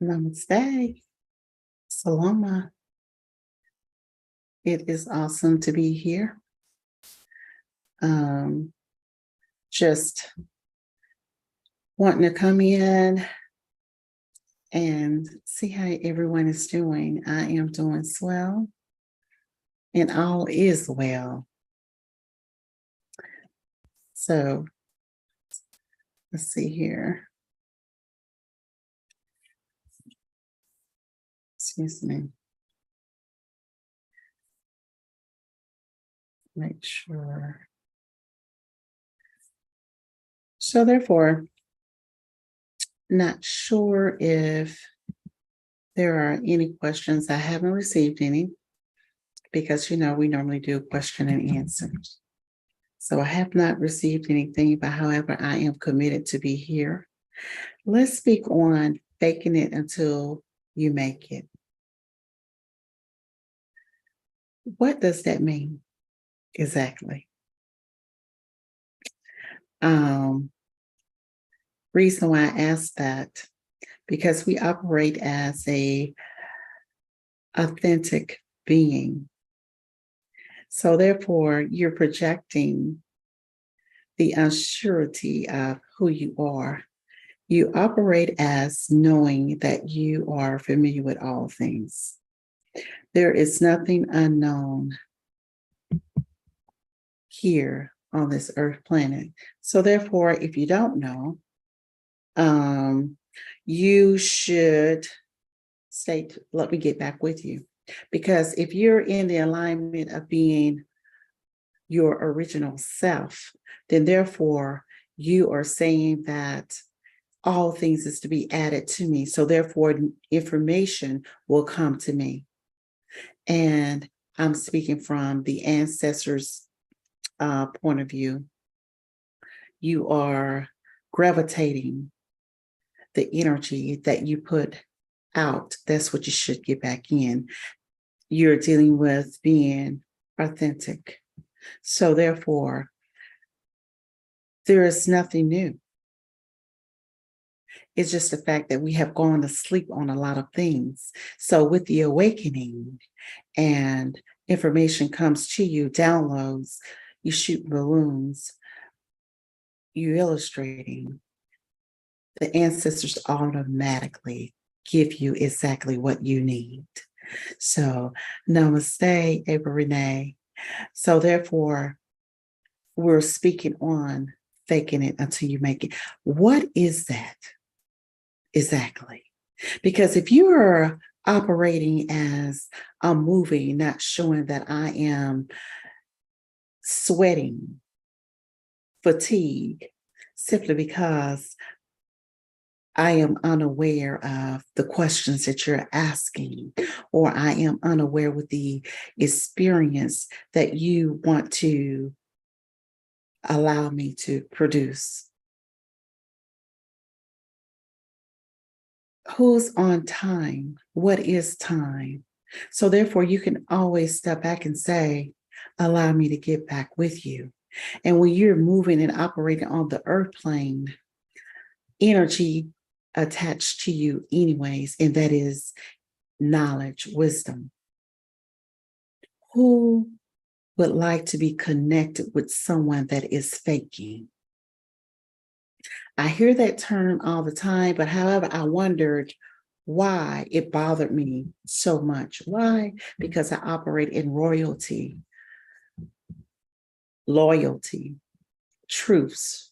Namaste. Salama. It is awesome to be here. Just wanting to come in and see how everyone is doing. I am doing swell, and all is well. So let's see here. Excuse me. Make sure. So therefore, not sure if there are any questions. I haven't received any because, we normally do question and answers. So I have not received anything, but however, I am committed to be here. Let's speak on faking it until you make it. What does that mean exactly? Reason why I asked that, because we operate as a authentic being. So therefore, you're projecting the unsurety of who you are. You operate as knowing that you are familiar with all things. There is nothing unknown here on this earth planet. So therefore, if you don't know, you should say, let me get back with you. Because if you're in the alignment of being your original self, then therefore you are saying that all things is to be added to me. So therefore information will come to me. And I'm speaking from the ancestors' point of view. You are gravitating the energy that you put out. That's what you should get back in. You're dealing with being authentic. So therefore, there is nothing new. It's just the fact that we have gone to sleep on a lot of things. So with the awakening and information comes to you, downloads, you shoot balloons, you illustrating, the ancestors automatically give you exactly what you need. So namaste, Ava Renee. So therefore, we're speaking on faking it until you make it. What is that exactly? Because if you are operating as a movie, not showing that I am sweating, fatigue, simply because I am unaware of the questions that you're asking, or I am unaware with the experience that you want to allow me to produce. Who's on time? What is time? So therefore, you can always step back and say, allow me to get back with you. And when you're moving and operating on the earth plane, energy attached to you anyways, and that is knowledge, wisdom. Who would like to be connected with someone that is faking? I hear that term all the time, but however, I wondered why it bothered me so much. Why? Because I operate in royalty, loyalty, truths,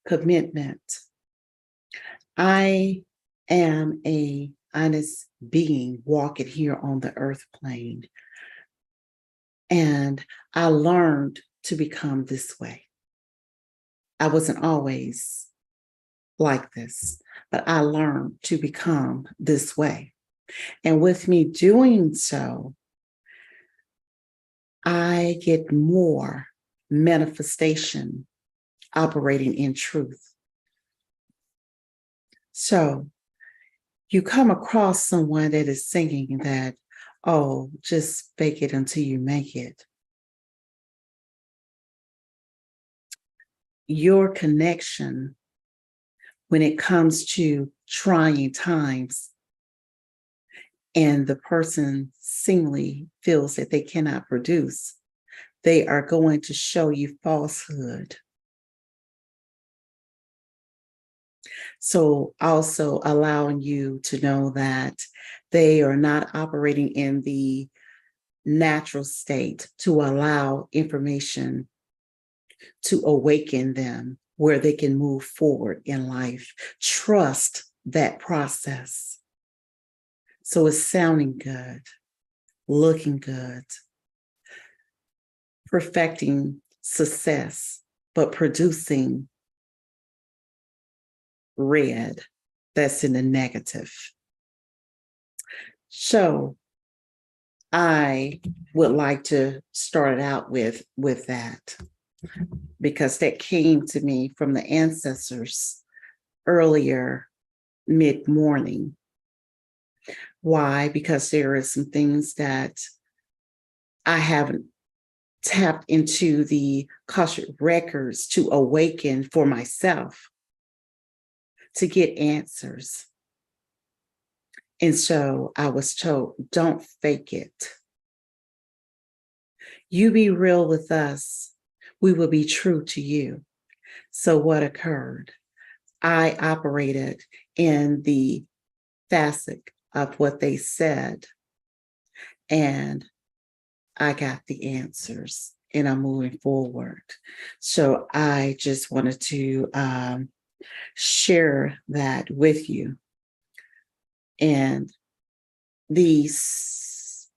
commitment. I am a honest being walking here on the earth plane. And I learned to become this way. I wasn't always like this, but I learned to become this way. And with me doing so, I get more manifestation operating in truth. So you come across someone that is singing that, oh, just fake it until you make it. Your connection when it comes to trying times and the person seemingly feels that they cannot produce, they are going to show you falsehood. So also allowing you to know that they are not operating in the natural state to allow information to awaken them where they can move forward in life. Trust that process. So it's sounding good, looking good, perfecting success, but producing red that's in the negative. So I would like to start it out with that, because that came to me from the ancestors earlier mid-morning. Why? Because there are some things that I haven't tapped into the Akashic records to awaken for myself, to get answers. And so I was told, don't fake it. You be real with us, we will be true to you. So what occurred? I operated in the facet of what they said, and I got the answers, and I'm moving forward. So I just wanted to share that with you. And these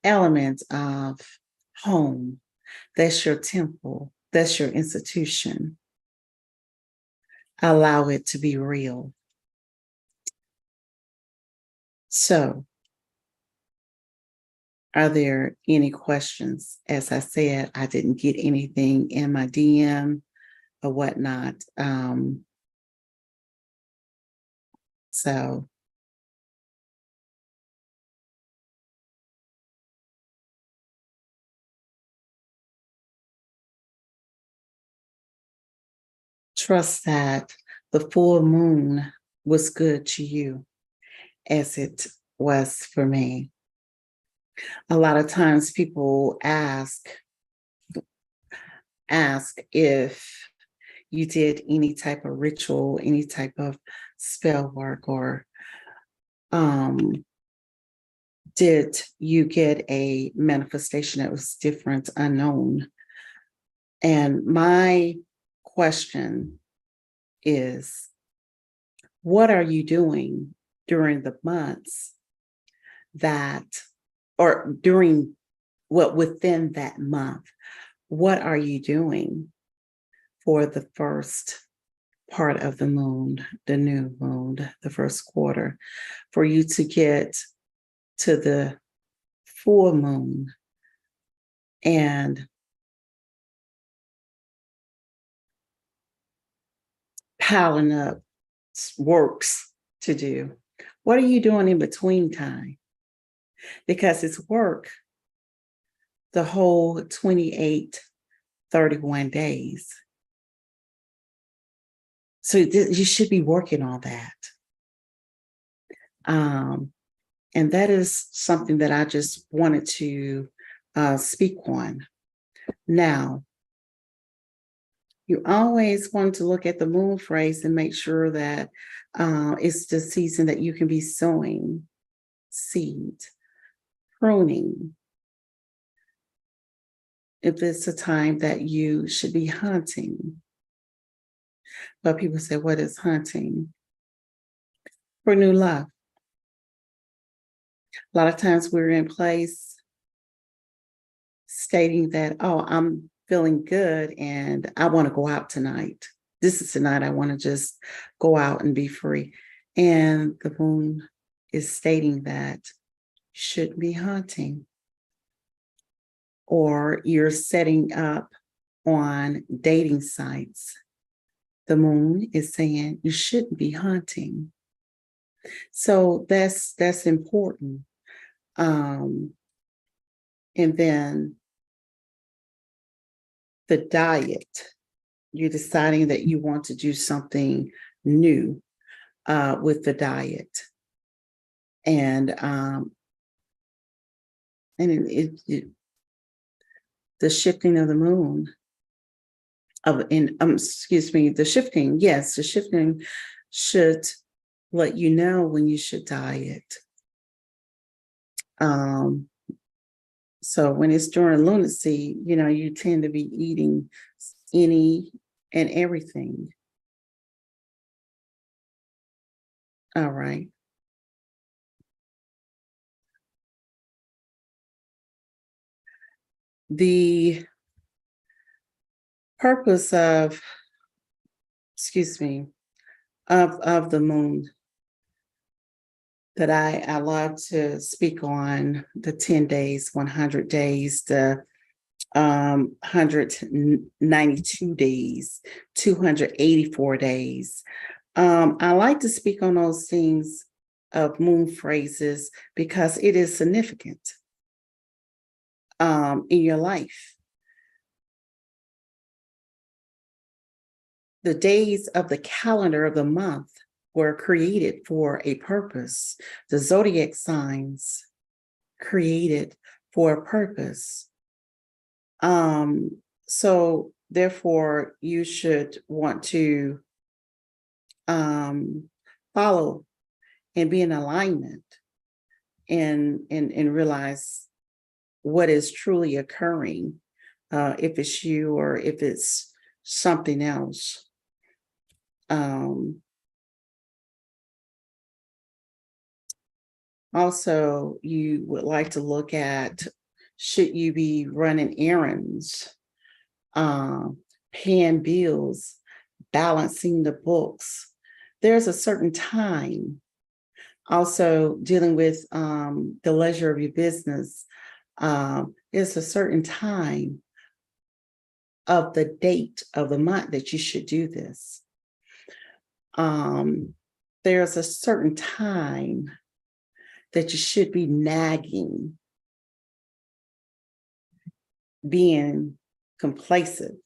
elements of home, that's your temple, that's your institution. Allow it to be real. So, are there any questions? As I said, I didn't get anything in my DM or whatnot. So, trust that the full moon was good to you as it was for me. A lot of times people ask if you did any type of ritual, any type of spell work, or did you get a manifestation that was different, unknown? And my question is, what are you doing during the months that, or during within that month, what are you doing for the first part of the moon, the new moon, the first quarter, for you to get to the full moon and piling up works to do? What are you doing in between time? Because it's work the whole 28, 31 days. So you should be working on that. And that is something that I just wanted to speak on. Now, you always want to look at the moon phrase and make sure that it's the season that you can be sowing seed, pruning. If it's a time that you should be hunting. But people say, what is hunting? For new love. A lot of times we're in place stating that, oh, I'm feeling good and I want to go out tonight. This is tonight. I want to just go out and be free. And the moon is stating that you shouldn't be hunting. Or you're setting up on dating sites. The moon is saying you shouldn't be hunting. So that's important. And then the diet, you're deciding that you want to do something new. with the diet. And the shifting of the moon excuse me, the shifting, yes, the shifting should let you know when you should diet. So when it's during lunacy, you tend to be eating any and everything. All right. The purpose of, excuse me, of the moon that I love to speak on, the 10 days, 100 days, the 192 days, 284 days. I like to speak on those things of moon phrases because it is significant in your life. The days of the calendar of the month were created for a purpose. The zodiac signs created for a purpose. So therefore, you should want to follow and be in alignment and realize what is truly occurring, if it's you or if it's something else. Also, you would like to look at, should you be running errands, paying bills, balancing the books? There's a certain time. Also, dealing with the leisure of your business, there's a certain time of the date of the month that you should do this. There's a certain time that you should be nagging, being complacent.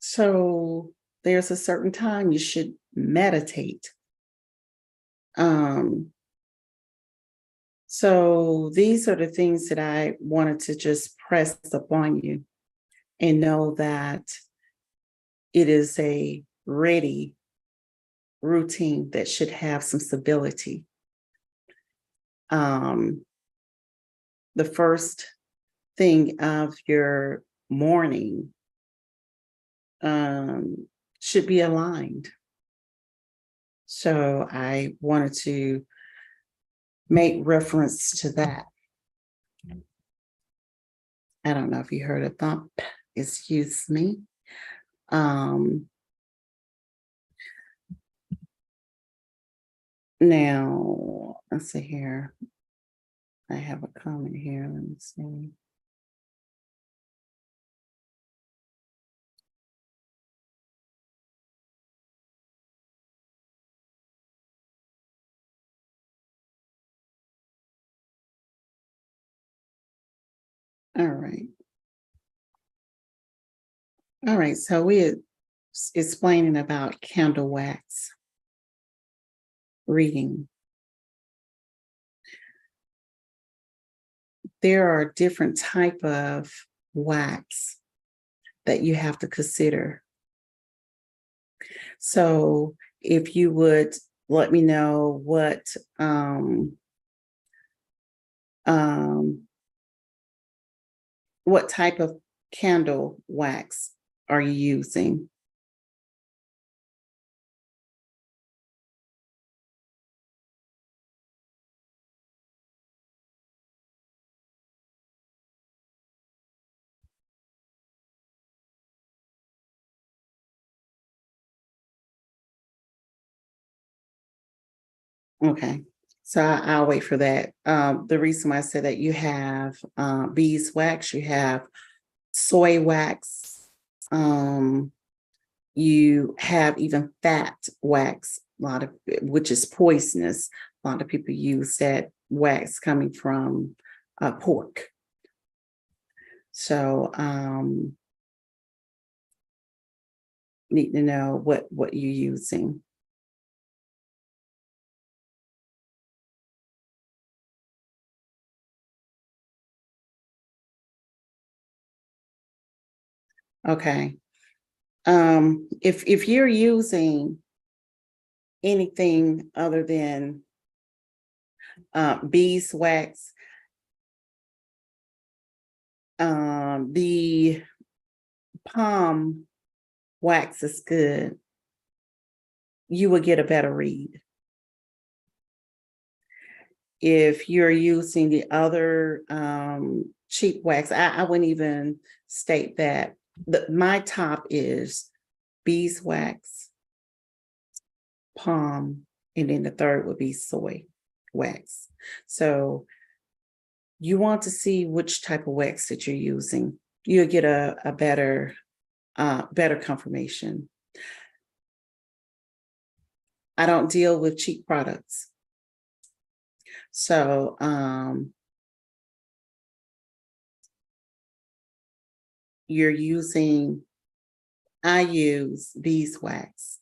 So there's a certain time you should meditate. So these are the things that I wanted to just press upon you and know that it is a ready routine that should have some stability. The first thing of your morning should be aligned. So I wanted to make reference to that. I don't know if you heard a thump, excuse me. Now, let's see here. I have a comment here. Let me see. All right. All right. So we're explaining about candle wax reading. There are different type of wax that you have to consider. So if you would let me know what type of candle wax are you using? Okay, so I'll wait for that. The reason why I said that, you have beeswax, you have soy wax, you have even fat wax, which is poisonous. A lot of people use that wax coming from pork. So need to know what you're using. Okay. If you're using anything other than beeswax, the palm wax is good. You will get a better read. If you're using the other cheap wax, I wouldn't even state that. My top is beeswax, palm, and then the third would be soy wax. So you want to see which type of wax that you're using. You'll get a better confirmation. I don't deal with cheap products. So I use beeswax.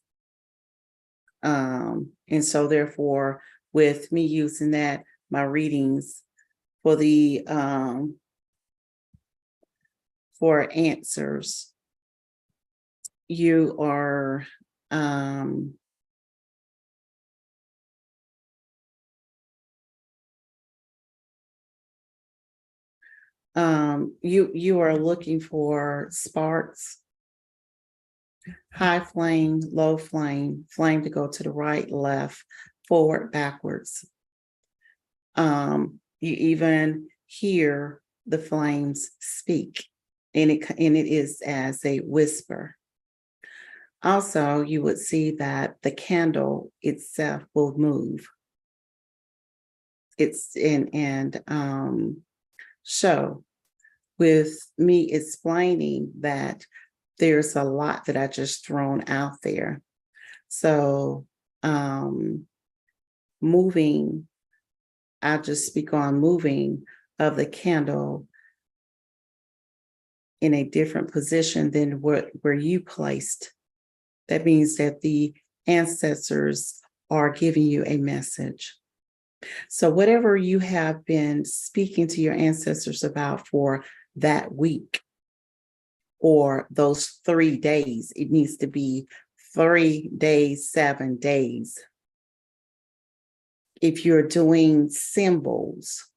And so therefore, with me using that, my readings for the for answers, you are you are looking for sparks, high flame, low flame, flame to go to the right, left, forward, backwards. You even hear the flames speak, and it is as a whisper. Also, you would see that the candle itself will move. So with me explaining that there's a lot that I just thrown out there. So moving, I just speak on moving of the candle in a different position than where you placed. That means that the ancestors are giving you a message. So whatever you have been speaking to your ancestors about for that week or those 3 days, it needs to be 3 days, 7 days. If you're doing symbols,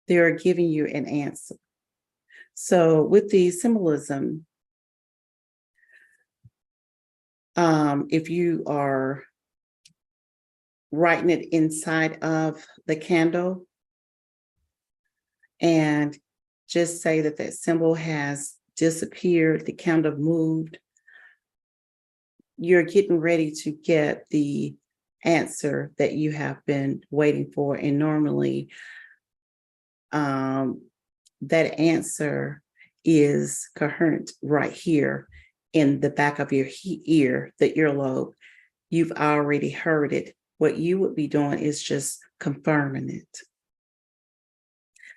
they're giving you an answer. So with the symbolism, if you are writing it inside of the candle and just say that that symbol has disappeared, the candle moved, you're getting ready to get the answer that you have been waiting for. And normally that answer is coherent right here in the back of your ear, the earlobe. You've already heard it. What you would be doing is just confirming it.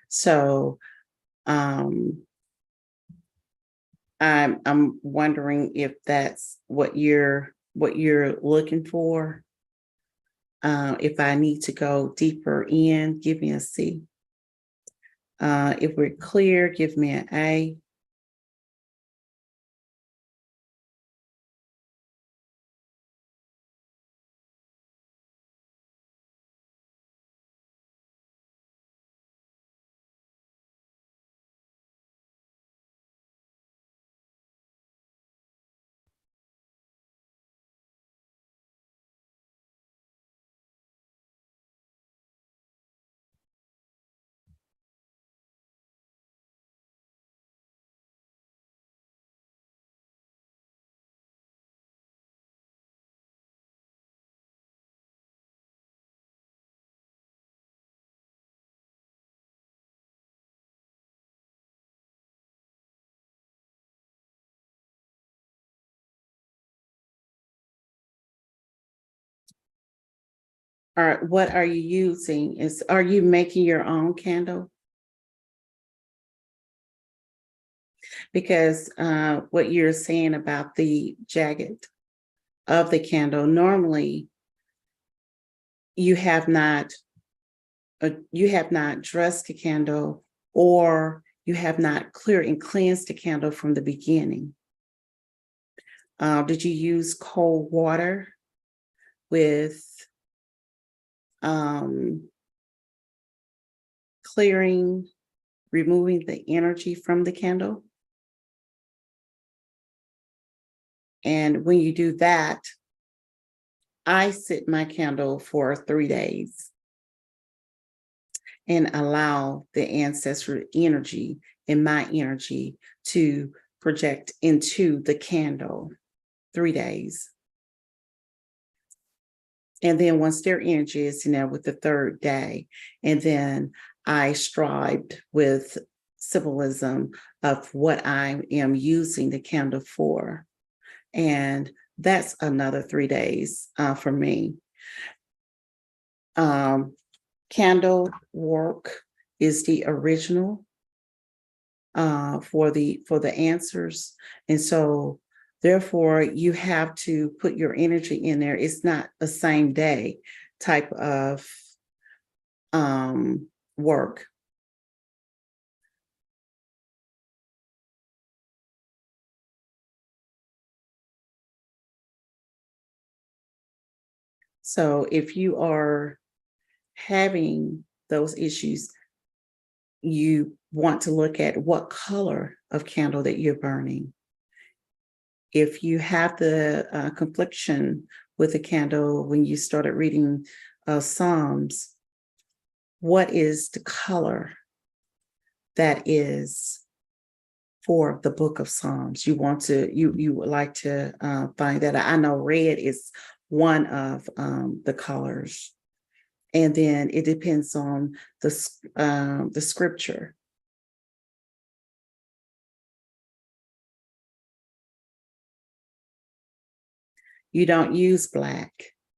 So I'm wondering if that's what you're looking for. If I need to go deeper in, give me a C. If we're clear, give me an A. All right, what are you using? Are you making your own candle? because what you're saying about the jagged of the candle, normally you have not dressed the candle, or you have not cleared and cleansed the candle from the beginning. Did you use cold water with clearing, removing the energy from the candle? And when you do that, I sit my candle for 3 days and allow the ancestral energy and my energy to project into the candle. 3 days. And then once their energy is in there with the third day, and then I strived with symbolism of what I am using the candle for. And that's another 3 days for me. Candle work is the original for the answers. And so therefore you have to put your energy in there. It's not a same day type of work. So if you are having those issues, you want to look at what color of candle that you're burning. If you have the confliction with the candle when you started reading Psalms, what is the color that is for the book of Psalms? You want to, you would like to find that. I know red is one of the colors. And then it depends on the scripture. You don't use black.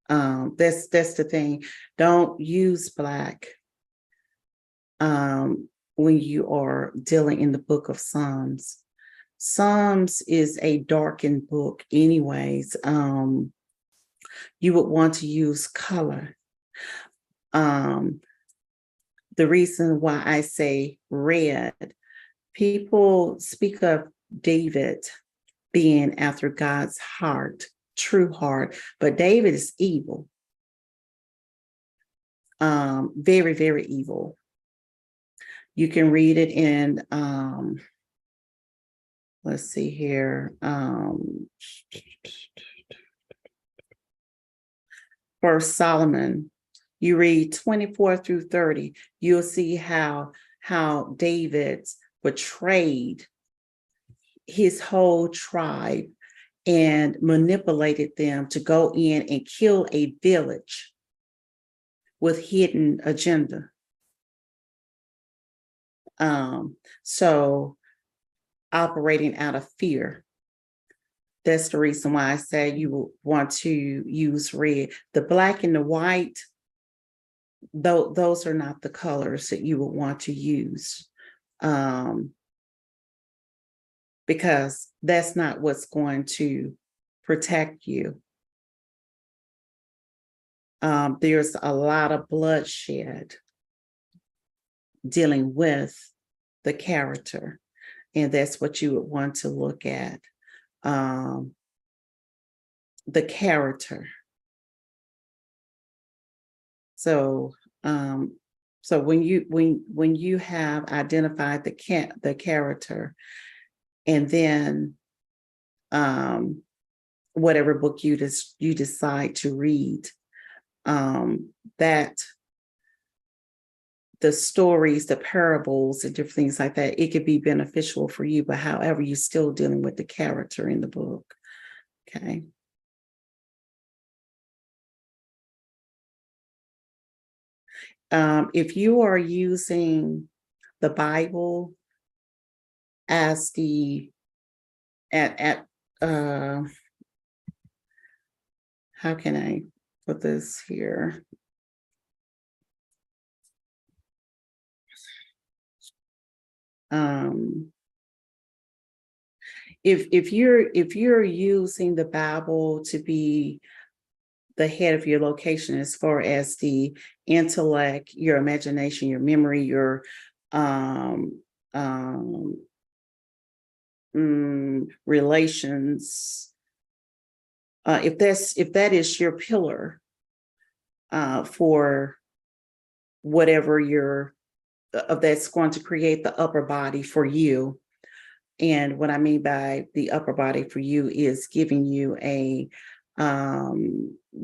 That's the thing. Don't use black when you are dealing in the book of Psalms. Psalms is a darkened book anyways. You would want to use color. The reason why I say red, people speak of David being after God's heart, true heart, but David is evil. Very, very evil. You can read it in, let's see here. First Solomon, you read 24 through 30, you'll see how David betrayed his whole tribe and manipulated them to go in and kill a village with hidden agenda. So operating out of fear. That's the reason why I say you will want to use red. The black and the white, those are not the colors that you would want to use, because that's not what's going to protect you. There's a lot of bloodshed dealing with the character, and that's what you would want to look at. The character. So when you have identified the character, and then whatever book you decide to read, that the stories, the parables, and different things like that, it could be beneficial for you, but however, you're still dealing with the character in the book. Okay. If you are using the Bible as the how can I put this here? if you're using the Bible to be the head of your location as far as the intellect, your imagination, your memory, your um, um, relations, if that is your pillar for whatever that's going to create the upper body for you. And what I mean by the upper body for you is giving you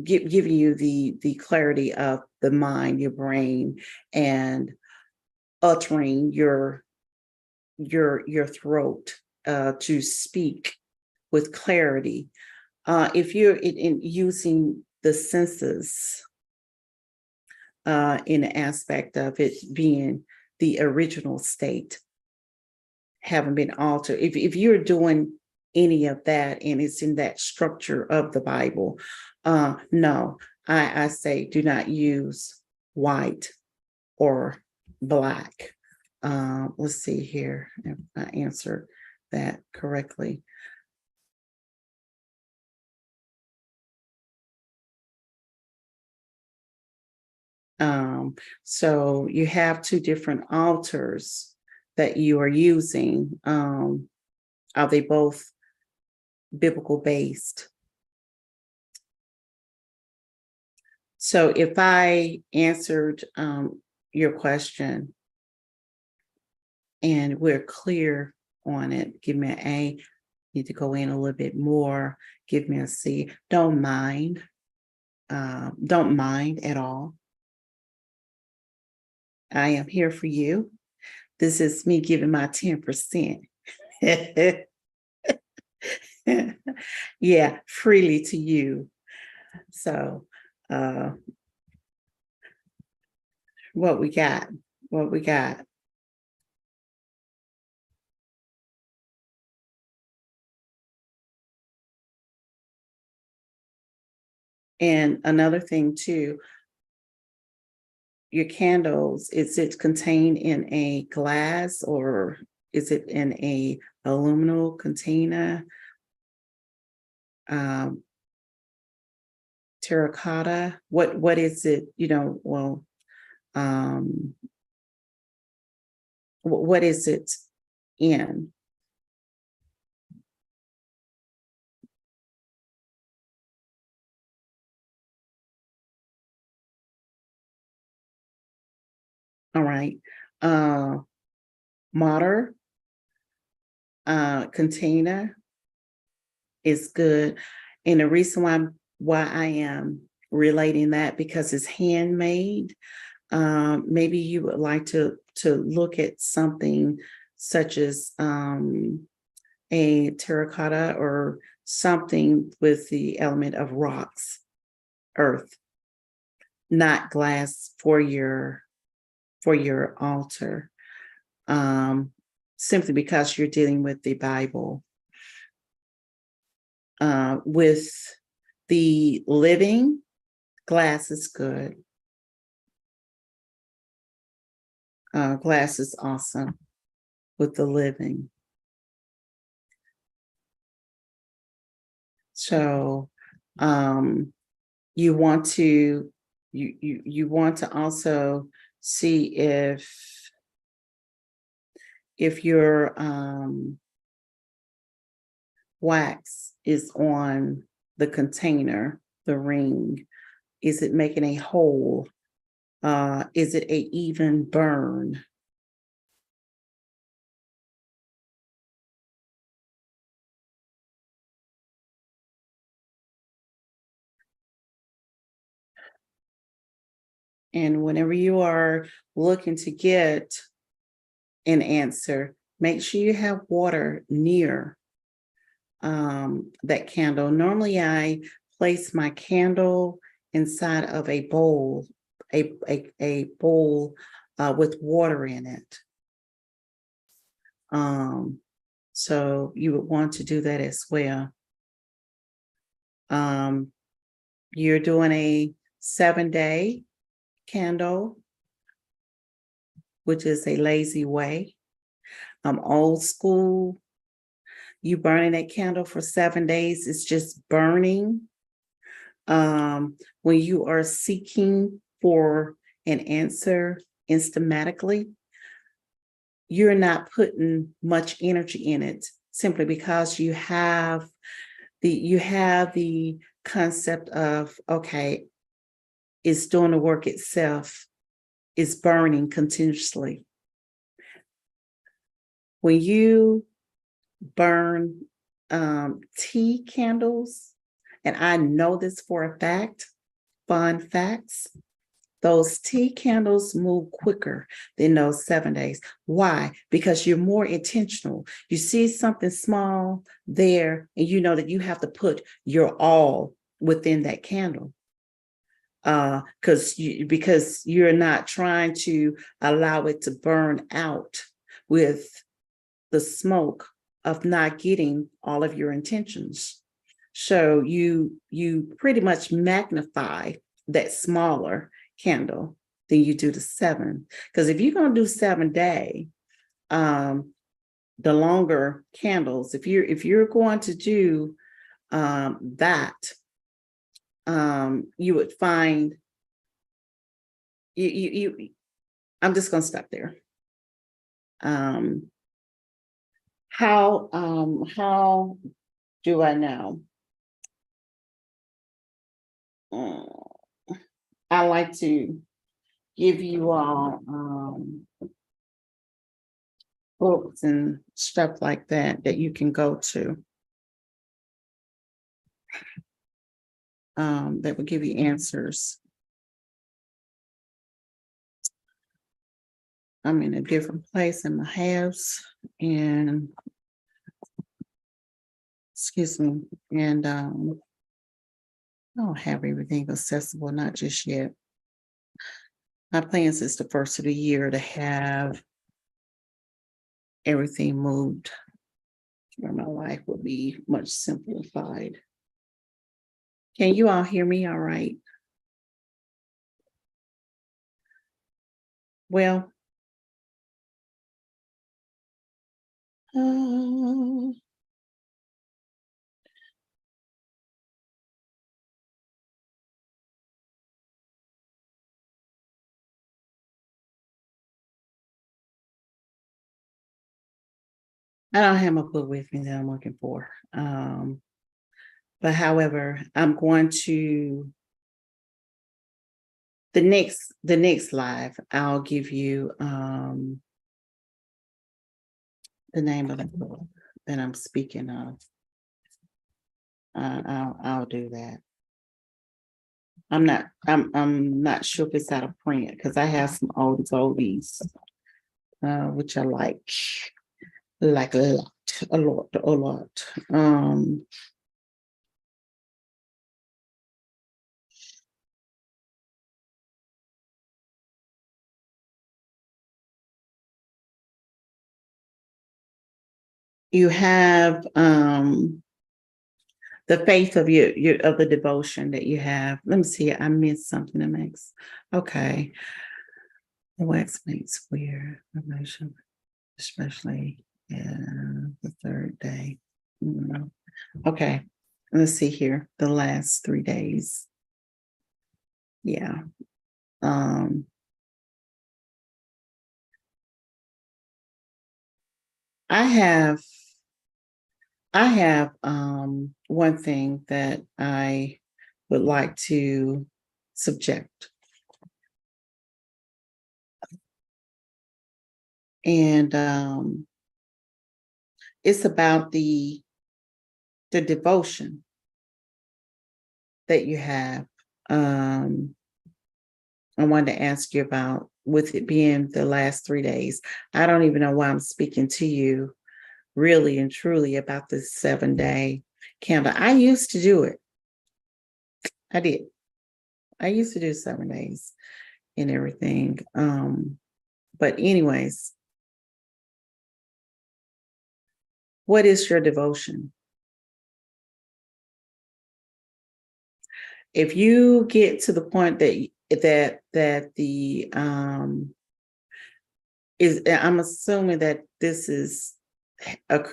giving you the clarity of the mind, your brain, and uttering your throat to speak with clarity. If you're in using the senses in the aspect of it being the original state, haven't been altered. If you're doing any of that and it's in that structure of the Bible, no, I say do not use white or black. Let's see here if I answered that correctly. So you have two different altars that you are using. Are they both biblical based? So if I answered your question and we're clear on it, give me an A. Need to go in a little bit more. Give me a C. Don't mind. Don't mind at all. I am here for you. This is me giving my 10%. Yeah, freely to you. So what we got? What we got? And another thing too, your candles, is it contained in a glass or is it in a aluminum container? Terracotta? What is it? What is it in? All right. Mortar container is good. And the reason why I am relating that because it's handmade. Maybe you would like to look at something such as a terracotta or something with the element of rocks, earth, not glass for your altar. Simply because you're dealing with the Bible. With the living, glass is good. Glass is awesome with the living. So you want to also see if your wax is on the container, the ring, is it making a hole? Is it a even burn? And whenever you are looking to get an answer, make sure you have water near that candle. Normally, I place my candle inside of a bowl, a bowl with water in it. So you would want to do that as well. You're doing a 7-day candle, which is a lazy way. I'm old school. you burning that candle for 7 days, it's just burning. When you are seeking for an answer instamatically, you're not putting much energy in it simply because you have the concept of, okay, it's doing the work itself, it's burning continuously. When you burn tea candles, and I know this for a fact, fun facts, those tea candles move quicker than those 7 days. Why? Because you're more intentional. You see something small there, and you know that you have to put your all within that candle. Because you're not trying to allow it to burn out with the smoke of not getting all of your intentions. So you pretty much magnify that smaller candle than you do the 7. Because if you're going to do 7-day, the longer candles, if you're going to do that, you would find you I'm just going to stop there. How do I know? I like to give you all books and stuff like that you can go to, that will give you answers. I'm in a different place in my house, and excuse me, and I don't have everything accessible, not just yet. My plans is the first of the year to have everything moved where my life will be much simplified. Can you all hear me all right? Well, I don't have my book with me that I'm looking for. But however, I'm going to the next live, I'll give you the name of the book that I'm speaking of. I'll do that. I'm not sure if it's out of print because I have some old goldies, which I like a lot. You have the faith of your of the devotion that you have. Let me see. I missed something that makes okay. The wax makes weird emotion, especially the 3rd day. Okay, let's see here. The last 3 days. Yeah. I have one thing that I would like to subject. And it's about the devotion that you have. I wanted to ask you about, with it being the last 3 days. I don't even know why I'm speaking to you really and truly about this 7-day candle. I used to do it. I did. I used to do 7 days and everything. But anyways, what is your devotion? If you get to the point that the is, I'm assuming that this is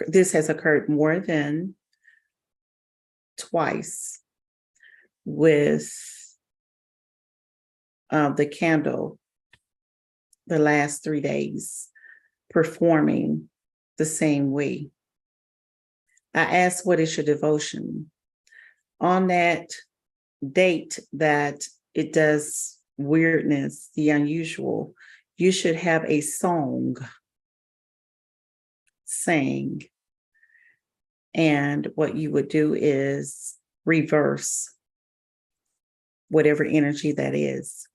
this has occurred more than twice with the candle the last 3 days performing the same way. I asked, what is your devotion? On that date that it does weirdness, the unusual, you should have a song sang. And what you would do is reverse whatever energy that is.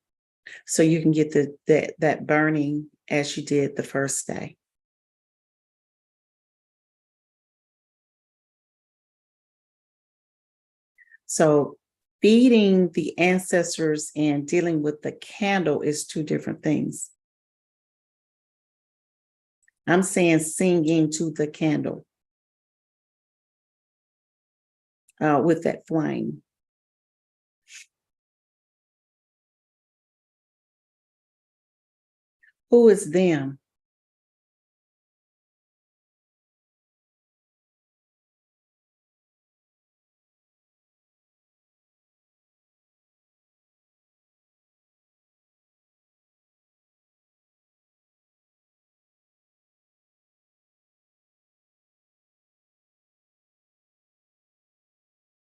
So you can get that burning as you did the first day. So feeding the ancestors and dealing with the candle is two different things. I'm saying singing to the candle with that flame. Who is them?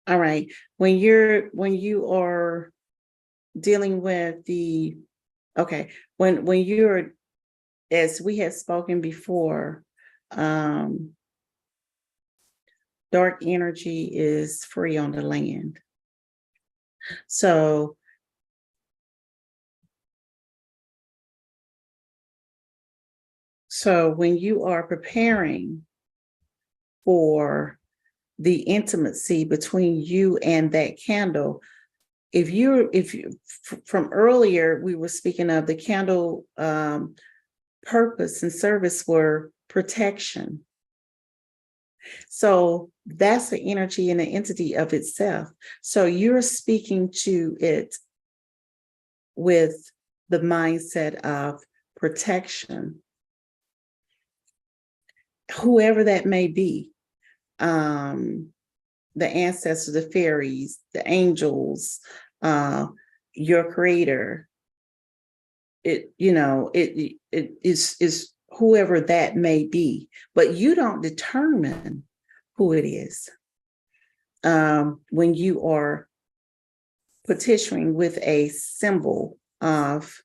All right. When you are dealing with the, okay, when you're, as we had spoken before, dark energy is free on the land. So when you are preparing for the intimacy between you and that candle, if you from earlier, we were speaking of the candle purpose and service were protection. So that's the energy and the entity of itself. So you're speaking to it with the mindset of protection, whoever that may be, the ancestors, the fairies, the angels, your creator. It is whoever that may be, but you don't determine who it is when you are petitioning with a symbol of,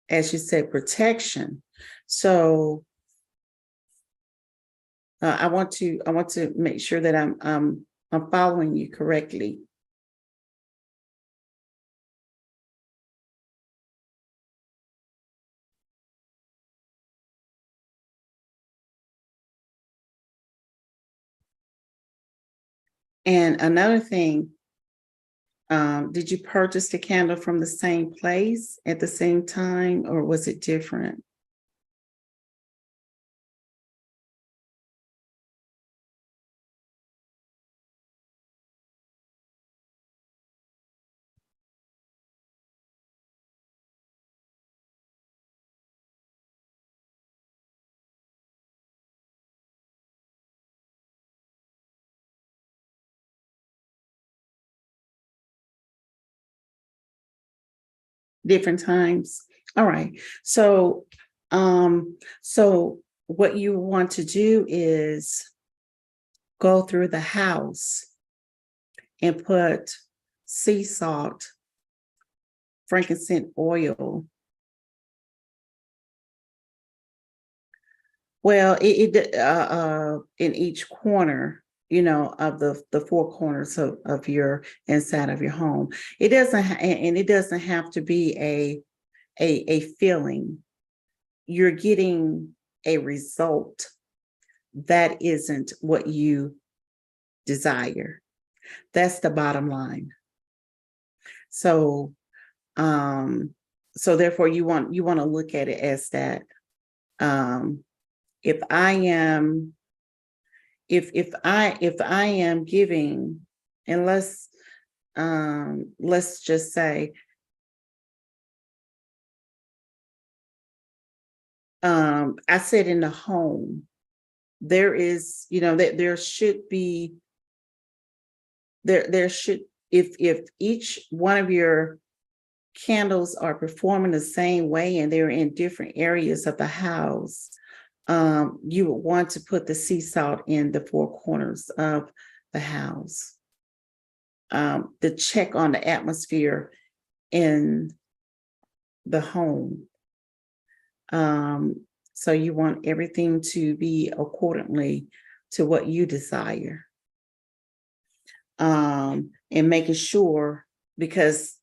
as you said, protection. So I want to make sure that I'm following you correctly. And another thing, did you purchase the candle from the same place at the same time, or was it different? Different times. All right. So what you want to do is go through the house and put sea salt, frankincense oil. Well, in each corner, of the four corners of your inside of your home. It doesn't, and it doesn't have to be a feeling. You're getting a result that isn't what you desire. That's the bottom line. So, therefore you want to look at it as that. If I am giving, and let's just say, I said in the home, there is, that there should be, there should, if each one of your candles are performing the same way and they're in different areas of the house, you would want to put the sea salt in the four corners of the house, to check on the atmosphere in the home. So you want everything to be accordingly to what you desire. And making sure, because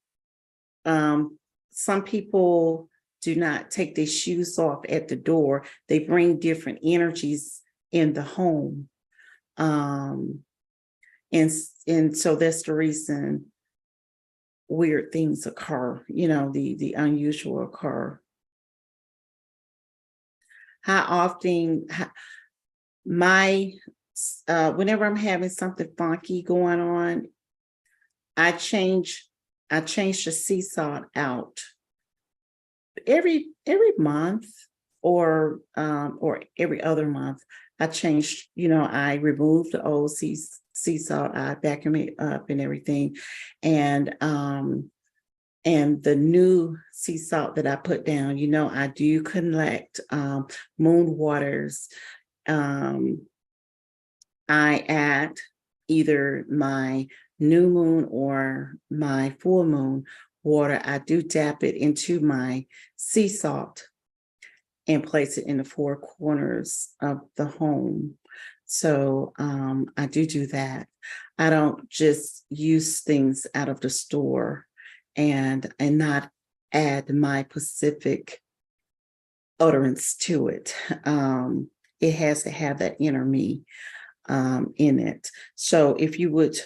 some people do not take their shoes off at the door. They bring different energies in the home. And so that's the reason weird things occur, the unusual occur. How often, whenever I'm having something funky going on, I change the sea salt out every month, or every other month. I changed, I removed the old sea salt, I vacuum it up and everything, and the new sea salt that I put down, I do collect moon waters. I add either my new moon or my full moon water. I do dap it into my sea salt and place it in the four corners of the home. So I do that. I don't just use things out of the store and not add my specific utterance to it. It has to have that inner me in it. So if you would,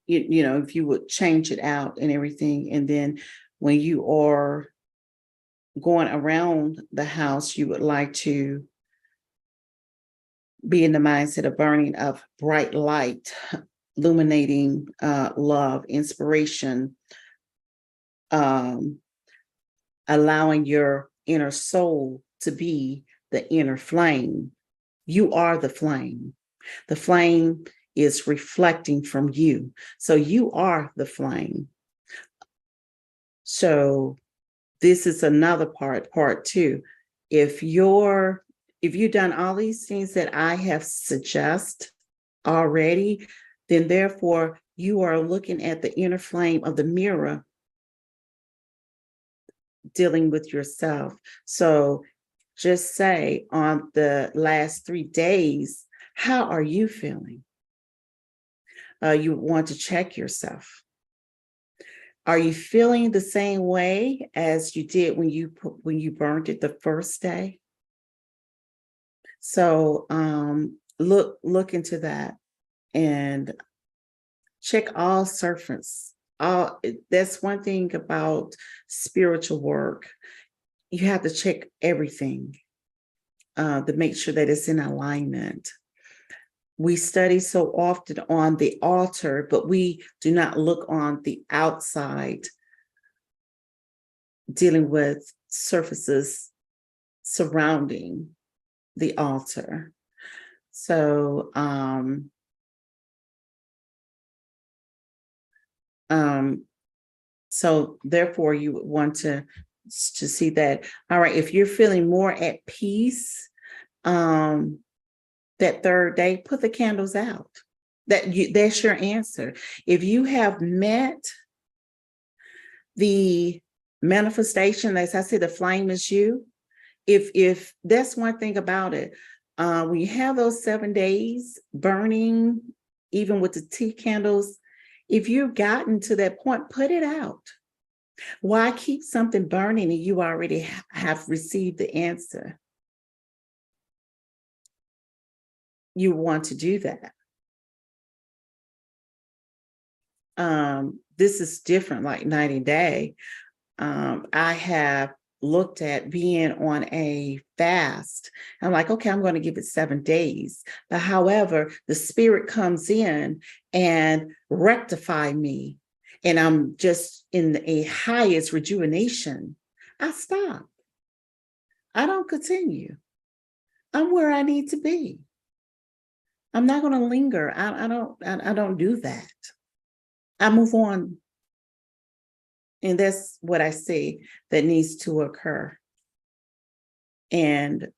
if you would change it out and everything, and then when you are going around the house, you would like to be in the mindset of burning of bright light, illuminating love, inspiration, allowing your inner soul to be the inner flame. You are the flame. The flame is reflecting from you. So you are the flame. So this is another part two. If you've done all these things that I have suggest already, then therefore you are looking at the inner flame of the mirror, dealing with yourself. So just say, on the last 3 days, how are you feeling? You want to check yourself. Are you feeling the same way as you did when you burned it the first day? So look into that and check all surface. That's one thing about spiritual work. You have to check everything to make sure that it's in alignment. We study so often on the altar, but we do not look on the outside, dealing with surfaces surrounding the altar. So so therefore you would want to see that, all right, if you're feeling more at peace that third day, put the candles out. That's your answer. If you have met the manifestation, as I said, the flame is you. If that's one thing about it, when you have those 7 days burning, even with the tea candles, if you've gotten to that point, put it out. Why keep something burning and you already have received the answer? You want to do that. This is different, like night and day. I have looked at being on a fast. I'm like, okay, I'm going to give it 7 days. But however, the spirit comes in and rectify me, and I'm just in a highest rejuvenation. I stop. I don't continue. I'm where I need to be. I'm not going to linger. I don't do that. I move on. And that's what I say that needs to occur. And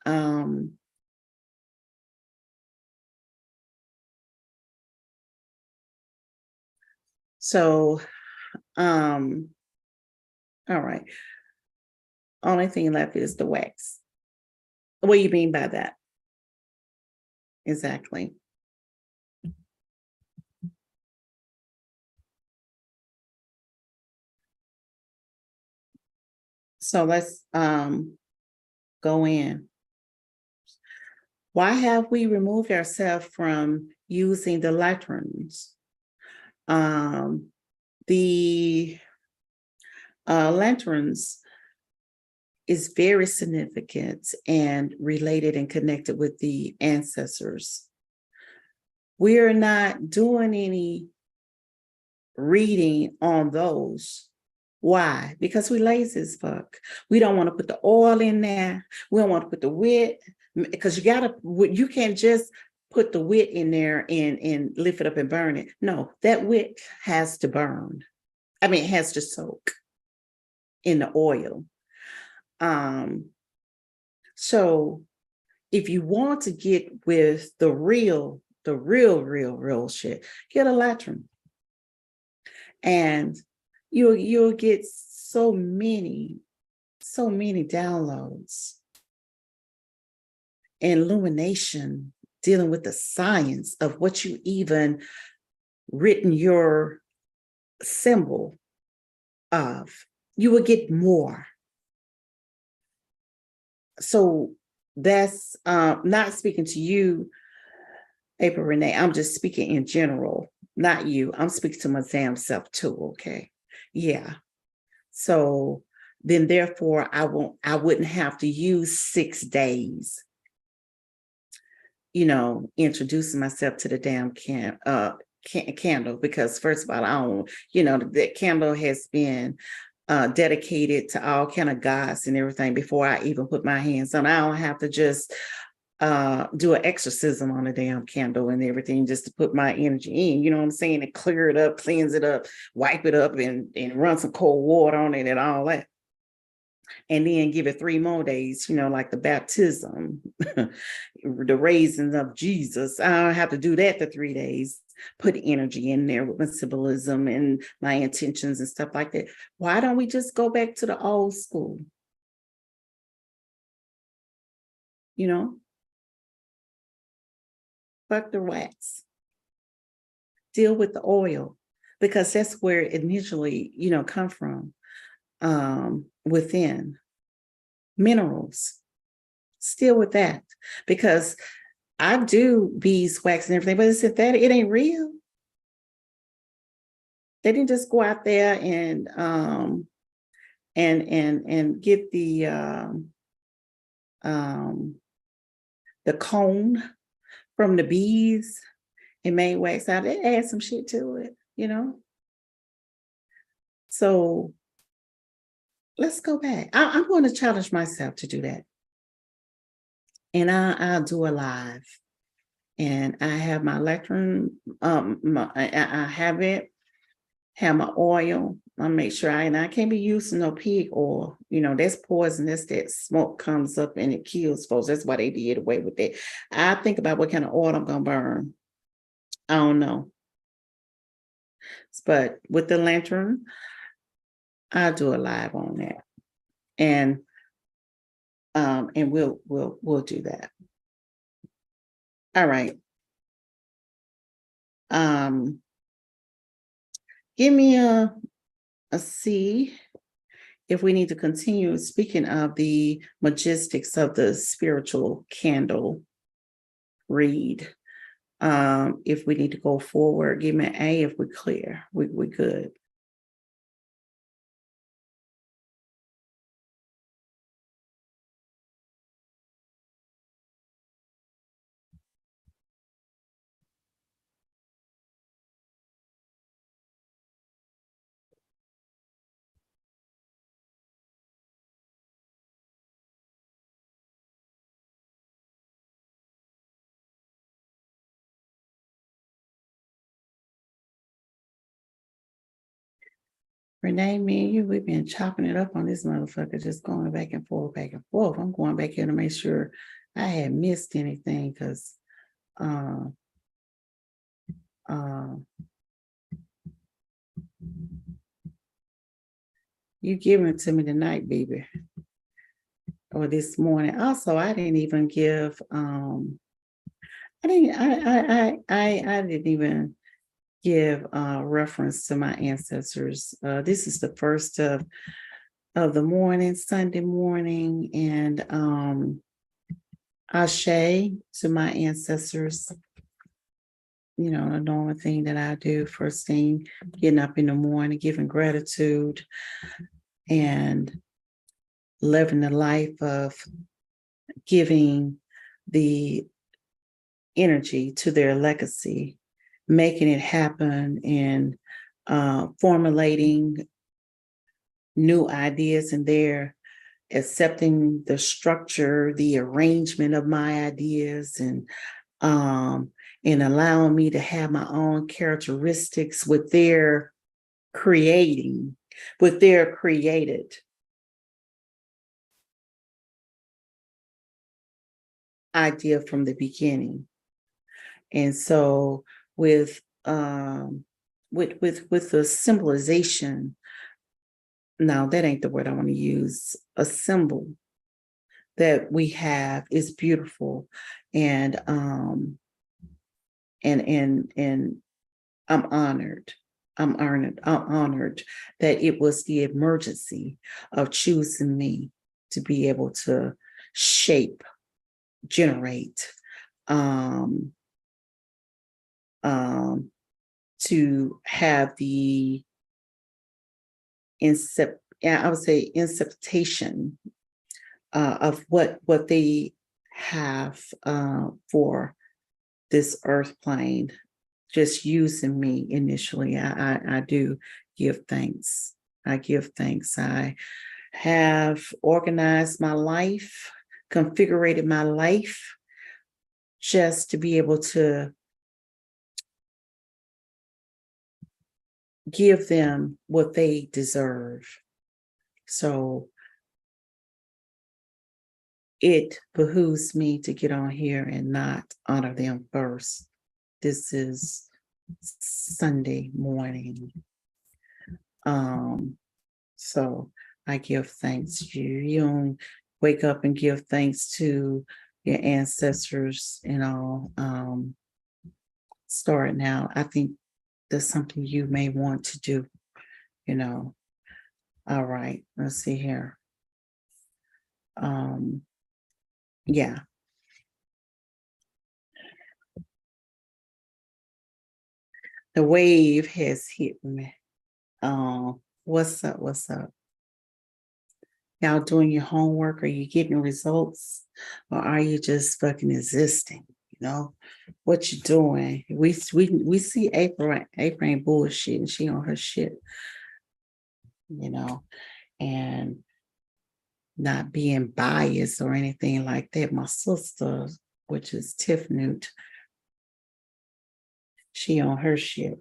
so all right. Only thing left is the wax. What do you mean by that? Exactly. So let's go in. Why have we removed ourselves from using the lanterns? The lanterns is very significant and related and connected with the ancestors. We're not doing any reading on those. Why? Because we lazy as fuck. We don't want to put the oil in there. We don't want to put the wit, because you can't just put the wit in there and lift it up and burn it. No, that wit has to burn. I mean, it has to soak in the oil. So if you want to get with the real shit, get a latron. And you'll get so many downloads and illumination dealing with the science of what you even written your symbol of. You will get more. So that's not speaking to you, April Renee. I'm just speaking in general, not you. I'm speaking to my damn self too, okay? Yeah. So then therefore I wouldn't have to use 6 days, introducing myself to the damn candle, because first of all, I don't, that candle has been dedicated to all kind of gods and everything before I even put my hands on. I don't have to just do an exorcism on a damn candle and everything just to put my energy in, you know what I'm saying, and clear it up, cleanse it up, wipe it up, and run some cold water on it and all that. And then give it 3 more days, like the baptism, the raising of Jesus. I don't have to do that for 3 days. Put energy in there with my symbolism and my intentions and stuff like that. Why don't we just go back to the old school? Fuck the wax. Deal with the oil, because that's where it initially, come from, within minerals. Still with that, because I do beeswax and everything, but it's synthetic. It ain't real. They didn't just go out there and get the cone from the bees and made wax out. They add some shit to it. So let's go back. I'm going to challenge myself to do that. And I'll do a live. And I have my lectern, I have it, have my oil. I make sure I can't be using no pig oil. That's poisonous. That smoke comes up and it kills folks. That's why they did away with it. I think about what kind of oil I'm gonna burn. I don't know. But with the lantern, I'll do a live on that. And we'll do that. All right. Give me a C if we need to continue speaking of the logistics of the spiritual candle read. If we need to go forward, give me an A if we're clear. We're good. Renee, me and you, we've been chopping it up on this motherfucker, just going back and forth, back and forth. I'm going back here to make sure I had missed anything because uh, you giving it to me tonight, baby, or this morning. Also, I didn't even give. I didn't even give reference to my ancestors. This is the first of the morning, Sunday morning, and Ashe to my ancestors. You know, the normal thing that I do first thing, getting up in the morning, giving gratitude and living the life of giving the energy to their legacy, making it happen, and formulating new ideas in there, accepting the structure, the arrangement of my ideas, and allowing me to have my own characteristics with their creating, with their created idea from the beginning. And so with the symbolization, now that ain't the word I want to use, a symbol that we have is beautiful. And I'm honored. I'm honored that it was the emergency of choosing me to be able to shape, generate, to have the inception of what they have for this earth plane, just using me initially. I do give thanks. I give thanks. I have organized my life, configured my life just to be able to give them what they deserve. So it behooves me to get on here and not honor them first. This is Sunday morning. So I give thanks to you. You don't wake up and give thanks to your ancestors and all. Start now. I think that's something you may want to do, you know. All right, let's see here. Yeah. The wave has hit me. What's up? What's up? Y'all doing your homework? Are you getting results? Or are you just fucking existing? You know, what you doing? We see April ain't bullshit and she on her shit, you know, and not being biased or anything like that. My sister, which is Tiff Newt, she on her shit,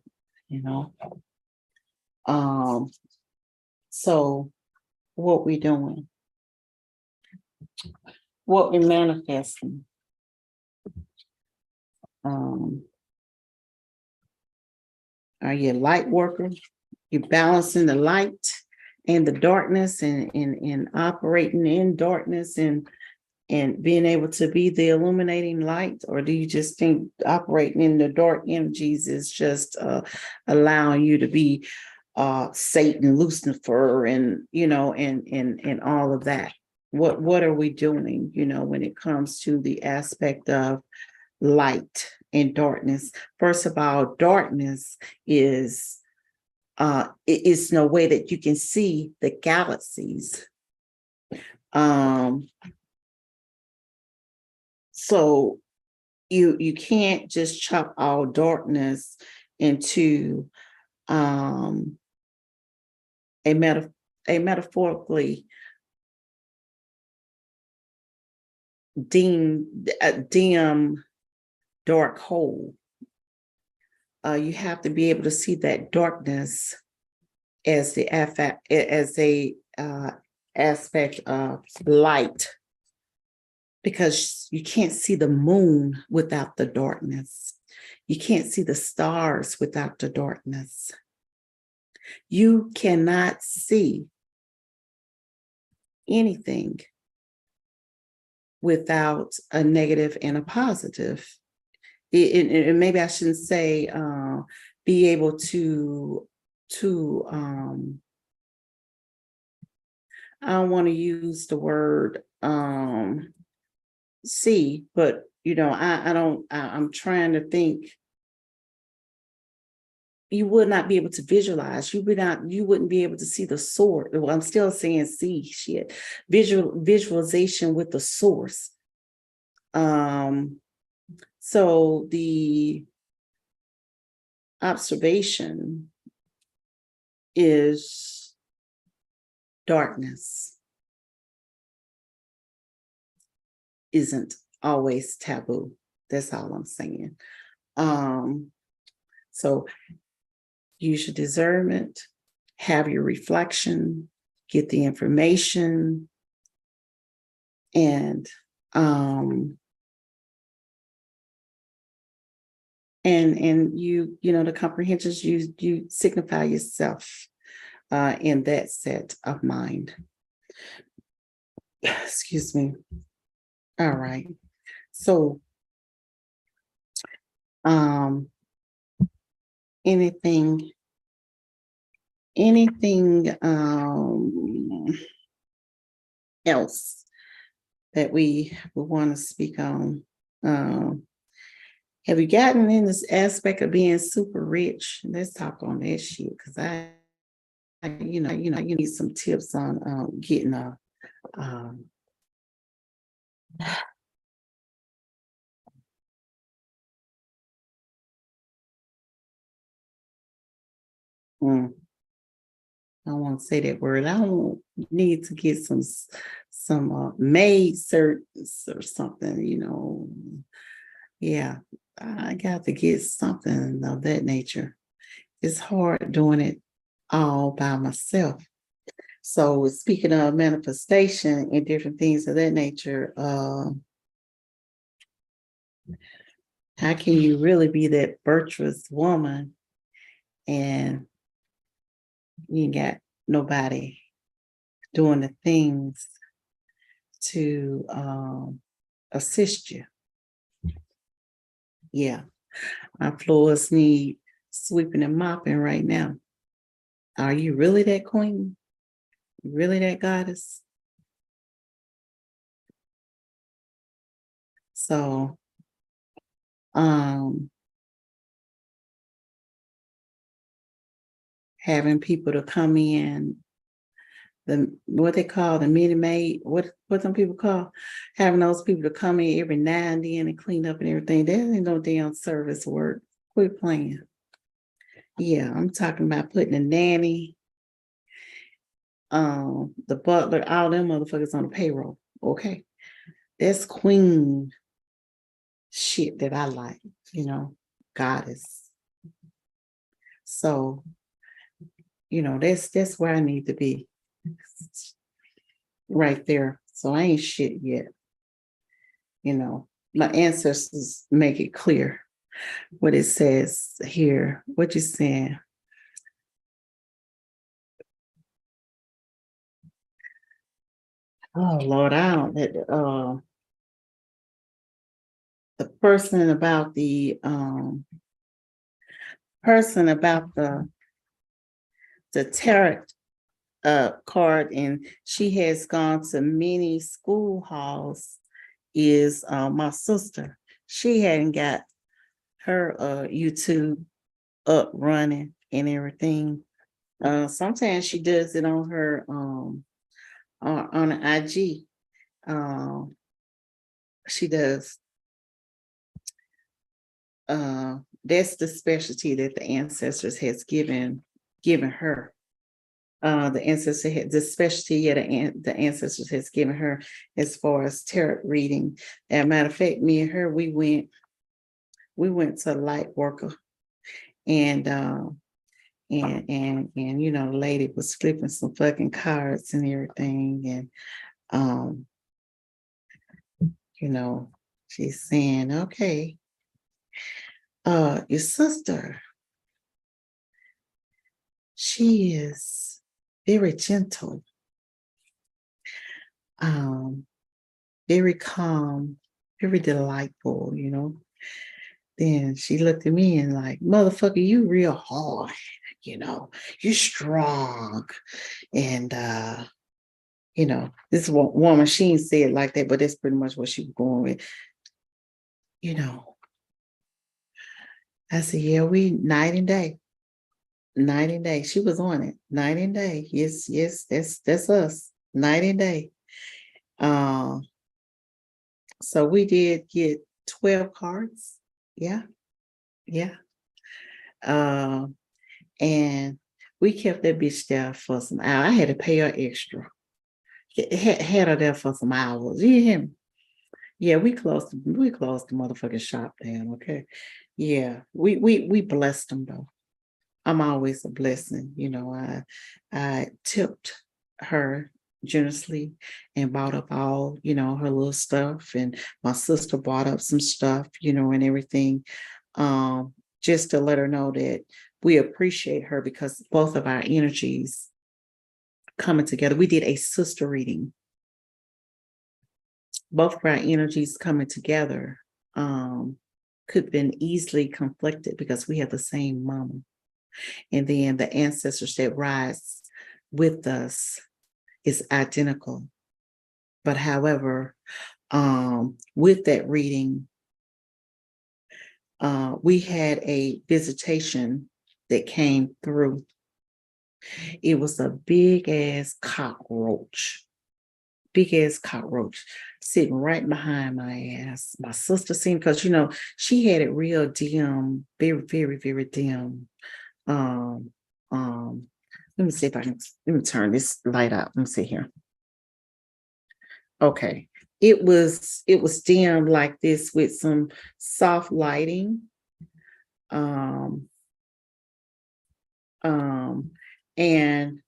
you know. So what we doing? What we manifesting? Are you a light worker? You balancing the light and the darkness and operating in darkness and being able to be the illuminating light? Or do you just think operating in the dark energies is just allowing you to be Satan, Lucifer, and you know, and all of that? What are we doing, you know, when it comes to the aspect of light and darkness? First of all, darkness is it's no way that you can see the galaxies. So you can't just chop all darkness into a metaphorically dim dark hole. You have to be able to see that darkness as the as a aspect of light, because you can't see the moon without the darkness. You can't see the stars without the darkness. You cannot see anything without a negative and a positive. Maybe I shouldn't say be able to I don't want to use the word see, but I'm trying to think. You would not be able to visualize. You wouldn't be able to see the source. Well, I'm still saying see shit. Visualization with the source. So the observation is darkness isn't always taboo. That's all I'm saying. So use your discernment, have your reflection, get the information, and you the comprehensions, you signify yourself in that set of mind. Excuse me. All right. So anything else that we want to speak on? Have you gotten in this aspect of being super rich? Let's talk on that shit, because you need some tips on getting a I don't want to say that word. I don't need to get some maid certs or something, Yeah, I got to get something of that nature. It's hard doing it all by myself. So speaking of manifestation and different things of that nature, how can you really be that virtuous woman and you ain't got nobody doing the things to assist you? Yeah, our floors need sweeping and mopping right now. Are you really that queen? Really that goddess? So, having people to come in, what they call the mini maid, what some people call having those people to come in every now and then and clean up and everything. That ain't no damn service work. Quit playing. Yeah, I'm talking about putting a nanny, the butler, all them motherfuckers on the payroll. Okay, that's queen shit that I like. Goddess. So, that's where I need to be. Right there. So I ain't shit yet. My ancestors make it clear what it says here. What you saying? Oh Lord, I don't the person about the tarot card, and she has gone to many school halls, is my sister. She hadn't got her YouTube up running and everything. Sometimes she does it on her on an IG. She does. That's the specialty that the ancestors has given her. The specialty the ancestors has given her as far as tarot reading. As a matter of fact, me and her, we went to Light Worker, and and the lady was flipping some fucking cards and everything. And um, you know, she's saying, okay, your sister, she is very gentle, um, very calm, very delightful. Then she looked at me and like, motherfucker, you real hard, you know, you strong. And this woman, she ain't say it like that, but that's pretty much what she was going with. You know, I said, yeah, we night and day. Night and day. She was on it. Night and day. Yes, yes, that's us. Night and day. Um, so we did get 12 cards. Yeah, yeah. Um, and we kept that bitch there for some hours. I had to pay her extra. Had her there for some hours. You hear me? Yeah, we closed the motherfucking shop down. Okay. Yeah. We blessed them though. I'm always a blessing. I tipped her generously and bought up all, her little stuff. And my sister bought up some stuff, and everything. Um, just to let her know that we appreciate her because both of our energies coming together. We did a sister reading. Both of our energies coming together could have been easily conflicted because we have the same mama. And then the ancestors that rise with us is identical. But however, with that reading, we had a visitation that came through. It was a big ass cockroach sitting right behind my ass. My sister seen because she had it real dim, very, very, very dim. Um, um, let me see if I can let me turn this light out. Let me see here. Okay. It was dim like this with some soft lighting. Um, um, and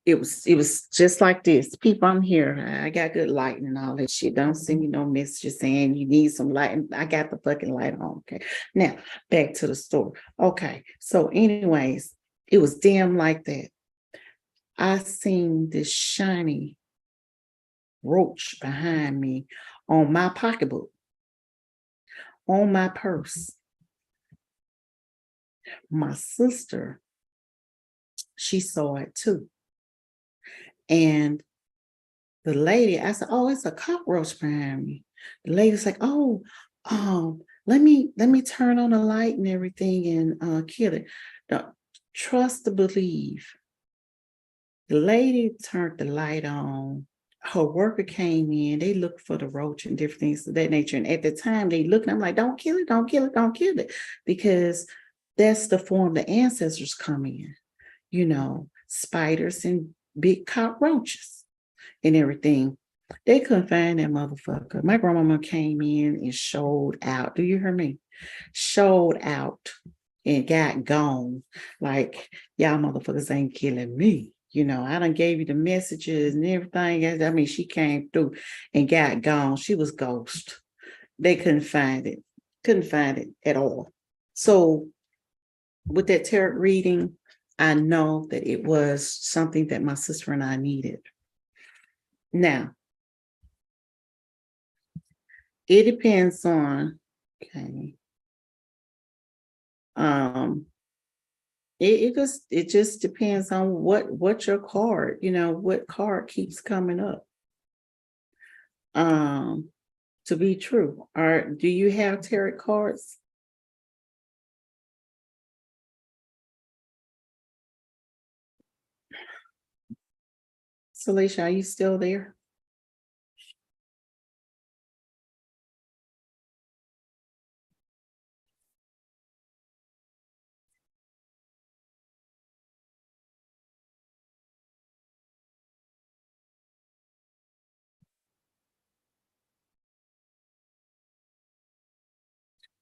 it was just like this. People, I'm here. I got good lighting and all that shit. Don't send me no messages saying you need some light. I got the fucking light on. Okay. Now back to the story. Okay. So, anyways, it was dim like that. I seen this shiny roach behind me on my pocketbook, on my purse. My sister, she saw it too. And the lady, I said, "Oh, it's a cockroach behind me." The lady's like, "Oh, let me turn on the light and everything and kill it." The, trust to believe. The lady turned the light on. Her worker came in. They looked for the roach and different things of that nature. And at the time, they looked, and I'm like, "Don't kill it! Don't kill it! Don't kill it!" Because that's the form the ancestors come in. Spiders and big cockroaches and everything. They couldn't find that motherfucker. My grandmama came in and showed out. Do you hear me? Showed out and got gone. Like, y'all motherfuckers ain't killing me. I done gave you the messages and everything. I mean, she came through and got gone. She was ghost. They couldn't find it. Couldn't find it at all. So with that tarot reading, I know that it was something that my sister and I needed. Now, it depends on, okay. It just depends on what your card, what card keeps coming up. To be true. Or do you have tarot cards? Alicia, are you still there?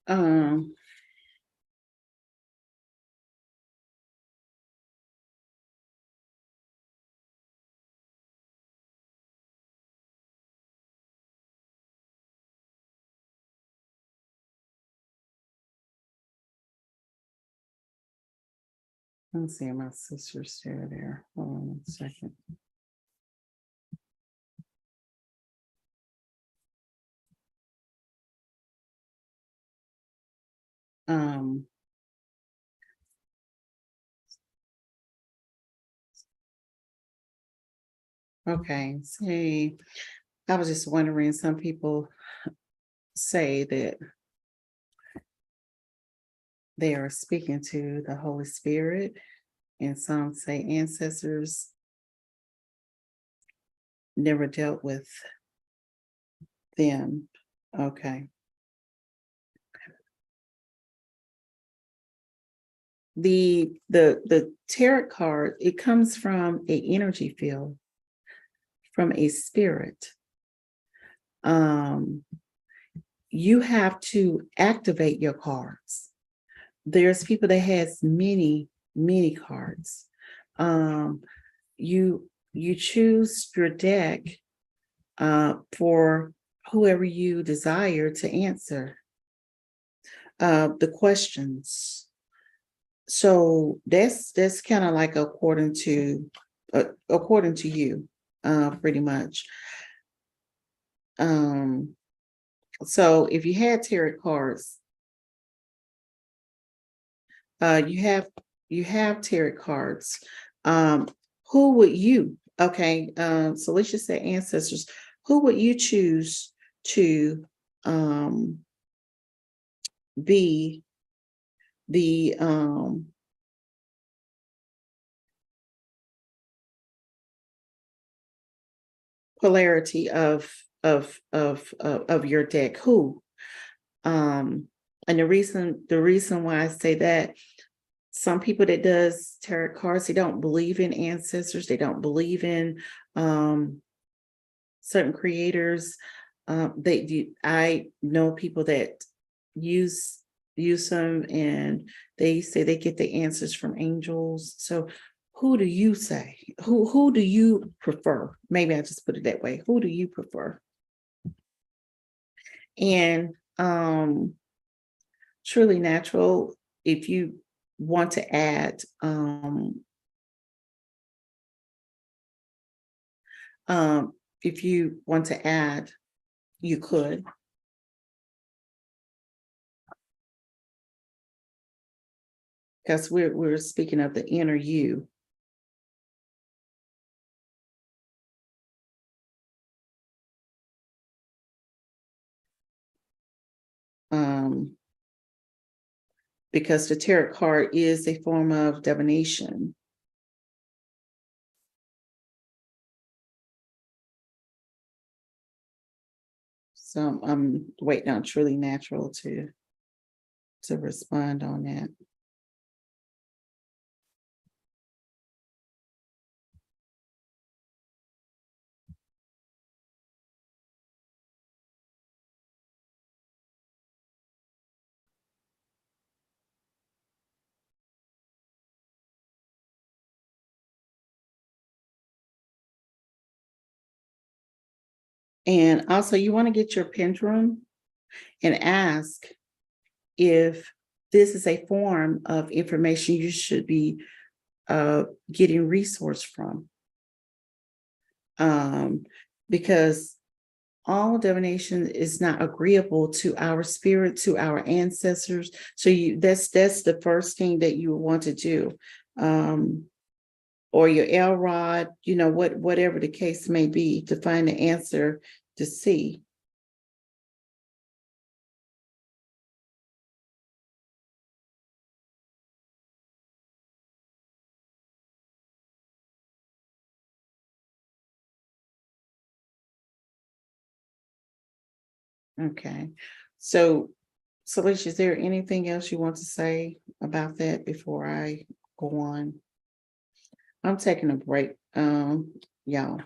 Um, Let's see, my sister's still there. Hold on 1 second. Um, okay, see, I was just wondering, some people say that they are speaking to the Holy Spirit, and some say ancestors never dealt with them. Okay. The tarot card, it comes from a energy field, from a spirit. You have to activate your cards. There's people that has many, many cards. You choose your deck for whoever you desire to answer the questions. So that's kind of like according to you, pretty much. So if you had tarot cards, you have tarot cards. Who would you? Okay, so let's just say ancestors. Who would you choose to be the polarity of your deck? Who? And the reason why I say that, some people that does tarot cards, they don't believe in ancestors, they don't believe in certain creators. I know people that use them, and they say they get the answers from angels. So who do you say? Who do you prefer? Maybe I just put it that way. Who do you prefer? And truly natural, if you want to add if you want to add, you could. Because we're speaking of the inner you. Because the tarot card is a form of divination. So I'm waiting on Truly Natural to respond on that. And also, you want to get your pendulum and ask if this is a form of information you should be getting resource from. Because all divination is not agreeable to our spirit, to our ancestors. So that's the first thing that you want to do. Or your Elrod, whatever the case may be, to find the answer to see. Okay. So Alicia, is there anything else you want to say about that before I go on? I'm taking a break. Y'all,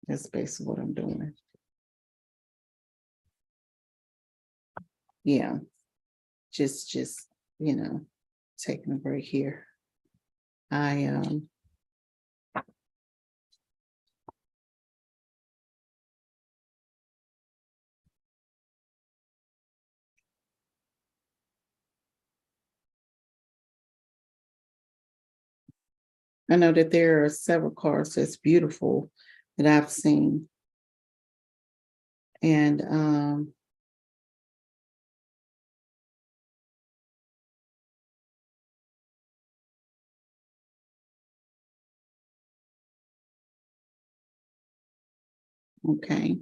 that's basically what I'm doing. Yeah, just taking a break here. I I know that there are several cards that's beautiful that I've seen. And okay.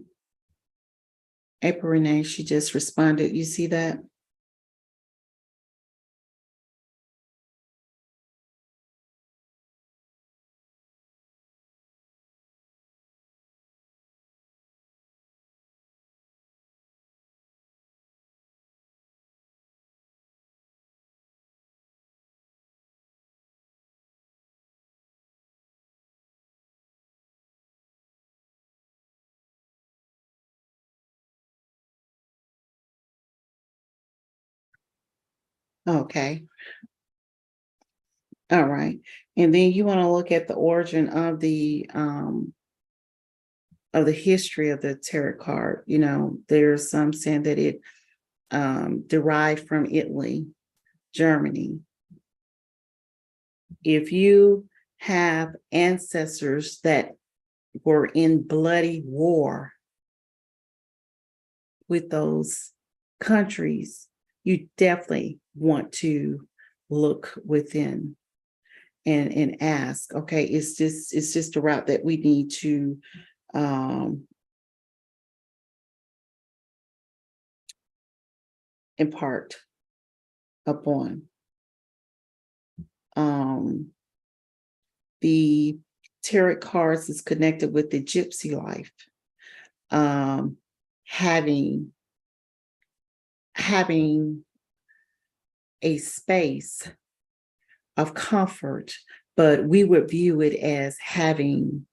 April Renee, she just responded. You see that? Okay. All right. And then you want to look at the origin of the history of the tarot card. You know, there's some saying that it derived from Italy, Germany. If you have ancestors that were in bloody war with those countries, you definitely want to look within and ask, okay, is this the route that we need to impart upon? The tarot cards is connected with the gypsy life, having a space of comfort, but we would view it as having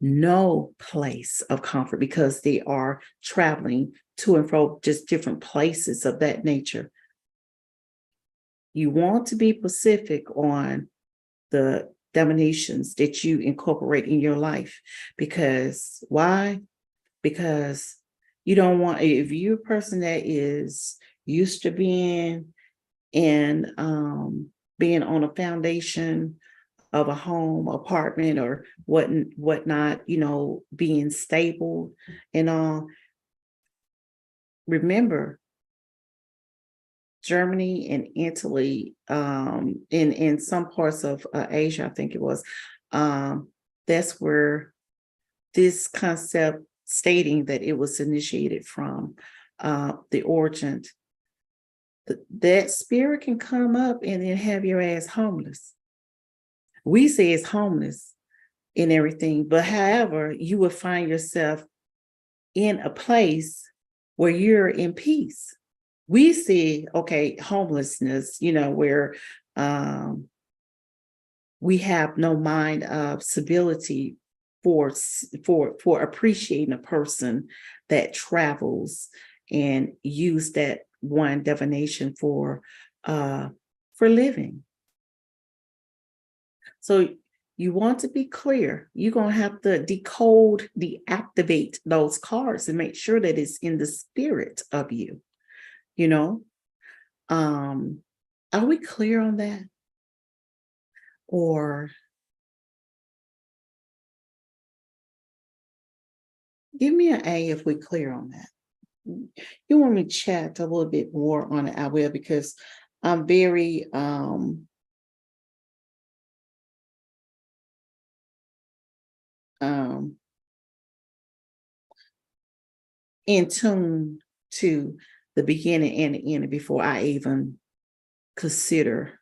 no place of comfort because they are traveling to and fro just different places of that nature. You want to be specific on the definitions that you incorporate in your life, because why? Because you don't want, if you're a person that is used to being in being on a foundation of a home, apartment, or whatnot, you know, being stable and all. Remember, Germany and Italy, in some parts of Asia, I think it was, that's where this concept stating that it was initiated from, the origin. That spirit can come up and then have your ass homeless. We say it's homeless and everything, but however, you will find yourself in a place where you're in peace. We see, okay, homelessness, you know, where we have no mind of civility for appreciating a person that travels and use that one divination for living. So you want to be clear. You're going to have to deactivate those cards and make sure that it's in the spirit of you, you know. Are we clear on that? Or give me an A if we're clear on that. You want me to chat a little bit more on it, I will, because I'm very in tune to the beginning and the end before I even consider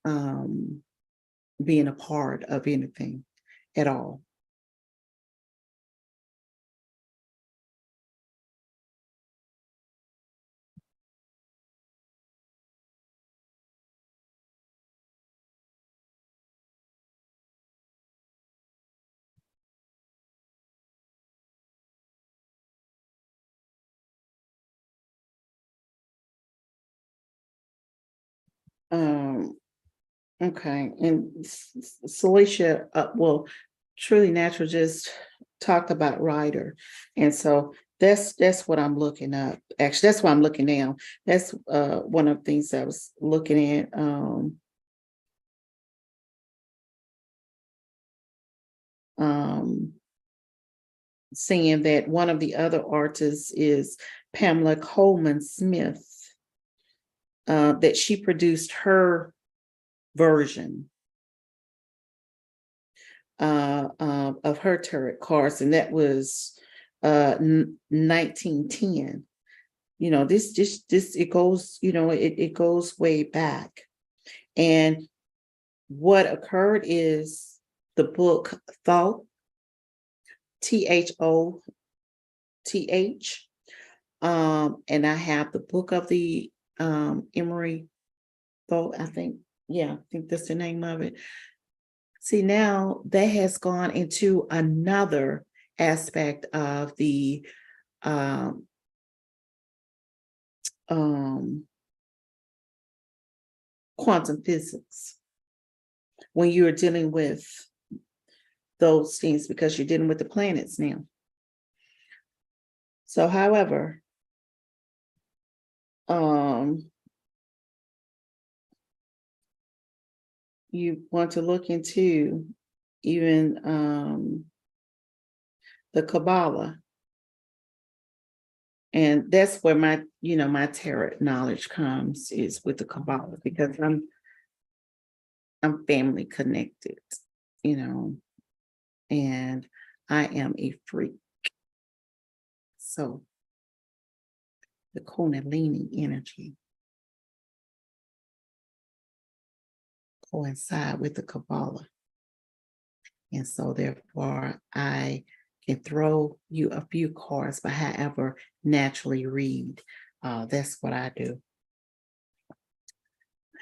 being a part of anything at all. Okay, and Alicia, well, Truly Natural just talked about Ryder, and so that's what I'm looking up. Actually, that's what I'm looking now. That's one of the things I was looking at. saying that one of the other artists is Pamela Coleman Smith, that she produced her version of her tarot cards, and that was 1910. This it goes, it goes way back. And what occurred is the book Thoth, Thoth, and I have the book of the Emery Thoth, I think that's the name of it. See, now that has gone into another aspect of the quantum physics when you're dealing with those things, because you're dealing with the planets now. So, however, you want to look into even the Kabbalah. And that's where my tarot knowledge comes, is with the Kabbalah, because I'm family connected, and I am a freak. So the Kundalini energy coincide with the Kabbalah. And so therefore I can throw you a few cards, but however naturally read. That's what I do.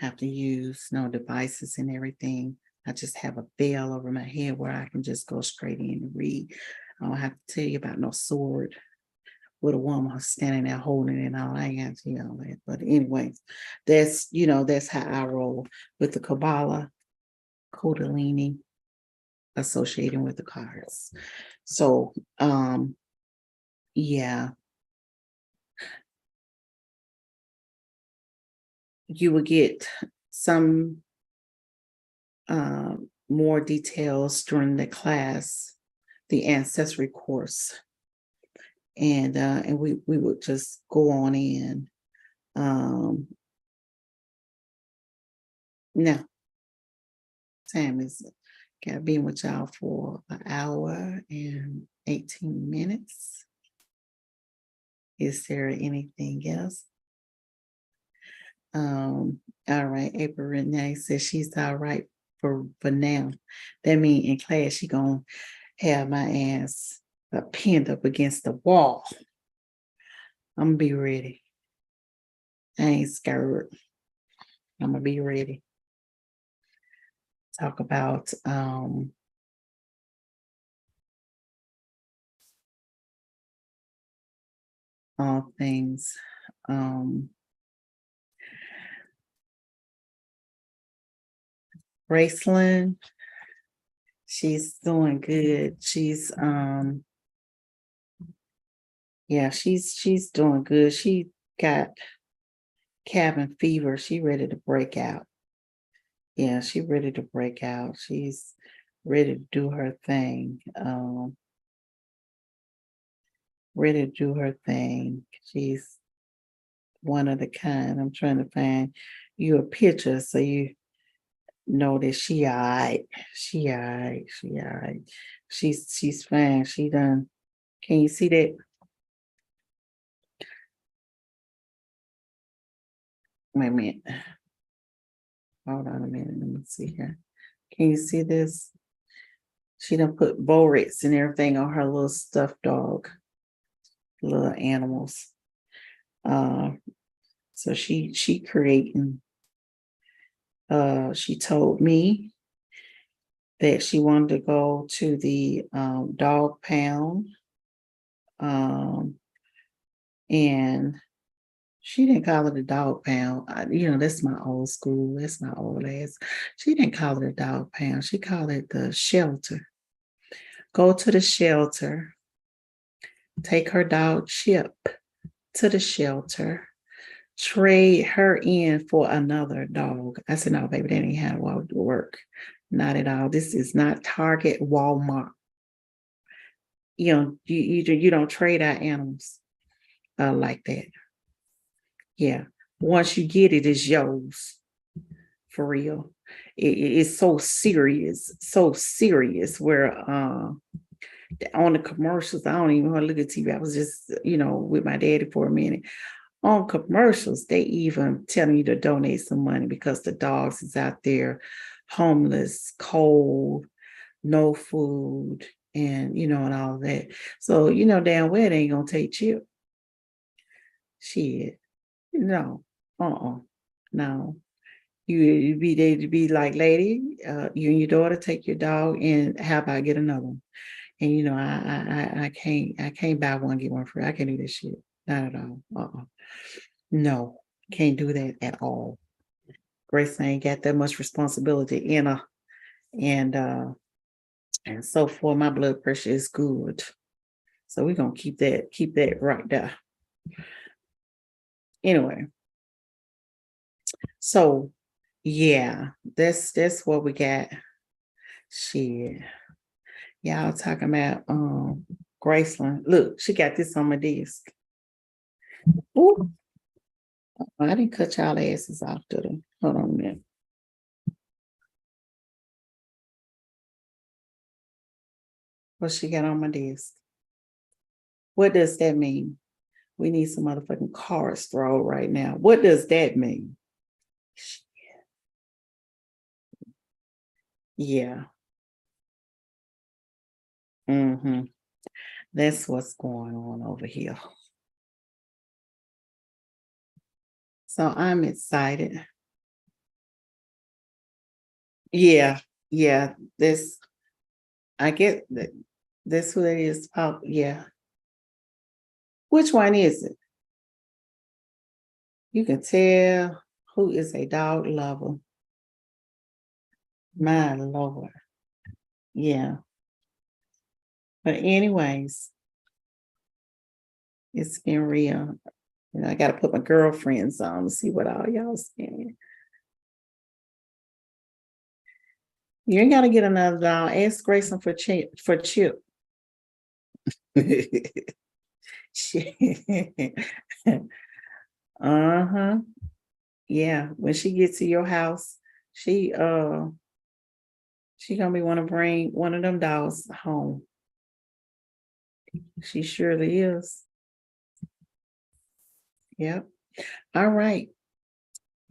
I have to use no devices and everything. I just have a veil over my head where I can just go straight in and read. I don't have to tell you about no sword with a woman standing there holding it and all. I ain't got to tell you all that. But anyways, that's how I roll with the Kabbalah, Kundalini, associating with the cards. So yeah, you will get some more details during the class, the ancestry course, and we would just go on in. Now, time is got to be with y'all for an hour and 18 minutes. Is there anything else? All right, April Renee says she's all right for now. That means in class she gonna have my ass pinned up against the wall. I'm gonna be ready. I ain't scared. I'm gonna be ready. Talk about all things. Graceland, she's doing good. She's she's doing good. She got cabin fever. She ready to break out. Yeah, she ready to break out. She's ready to do her thing. Ready to do her thing. She's one of the kind. I'm trying to find you a picture so you know that she all right. She all right. She all right. She's fine. She done. Can you see that? Wait a minute. Hold on a minute. Let me see here. Can you see this? She done put Borex and everything on her little stuffed dog, little animals. So she creating. She told me that she wanted to go to the dog pound. And she didn't call it a dog pound. That's my old school. That's my old ass. She didn't call it a dog pound. She called it the shelter. Go to the shelter. Take her dog Chip to the shelter. Trade her in for another dog. I said, no, baby, that ain't how it work. Not at all. This is not Target, Walmart. you don't trade our animals like that. Yeah. Once you get it, it's yours for real. It's so serious where on the commercials, I don't even want to look at TV. I was just, with my daddy for a minute. On commercials, they even telling you to donate some money because the dogs is out there homeless, cold, no food, and and all that. So damn well they ain't gonna take chip. Shit. No. No. You be there to be like, lady, you and your daughter take your dog, and how about get another one? And I can't buy one get one free. I can't do this shit. Not at all. No, can't do that at all. Grace ain't got that much responsibility in her, and so for my blood pressure is good. So we're gonna keep that right there. Anyway, so yeah, that's what we got. Shit. Y'all talking about Graceland. Look, she got this on my desk. Ooh, I didn't cut y'all asses off, did I? Hold on a minute. What she got on my desk? What does that mean? We need some motherfucking cards thrown right now. What does that mean? Yeah. Mm-hmm. That's what's going on over here. So I'm excited. Yeah, yeah. This I get that this what it is. Oh, yeah. Which one is it? You can tell who is a dog lover. My Lord. Yeah. But anyways, it's been real. I got to put my girlfriends on to see what all y'all saying. You ain't got to get another dog. Ask Grayson for Chip. Uh-huh. Yeah. When she gets to your house, she gonna be want to bring one of them dogs home. She surely is. Yep. All right.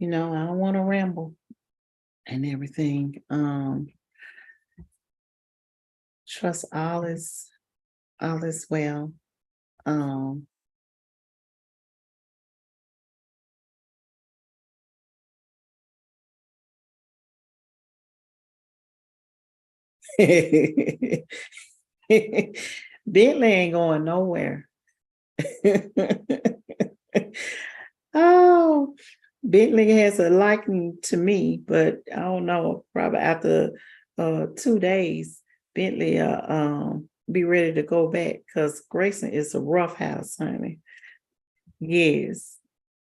I don't want to ramble and everything. Trust all is well. Um Bentley ain't going nowhere. Oh, Bentley has a liking to me, but I don't know. Probably after 2 days, Bentley be ready to go back because Grayson is a rough house, honey. Yes,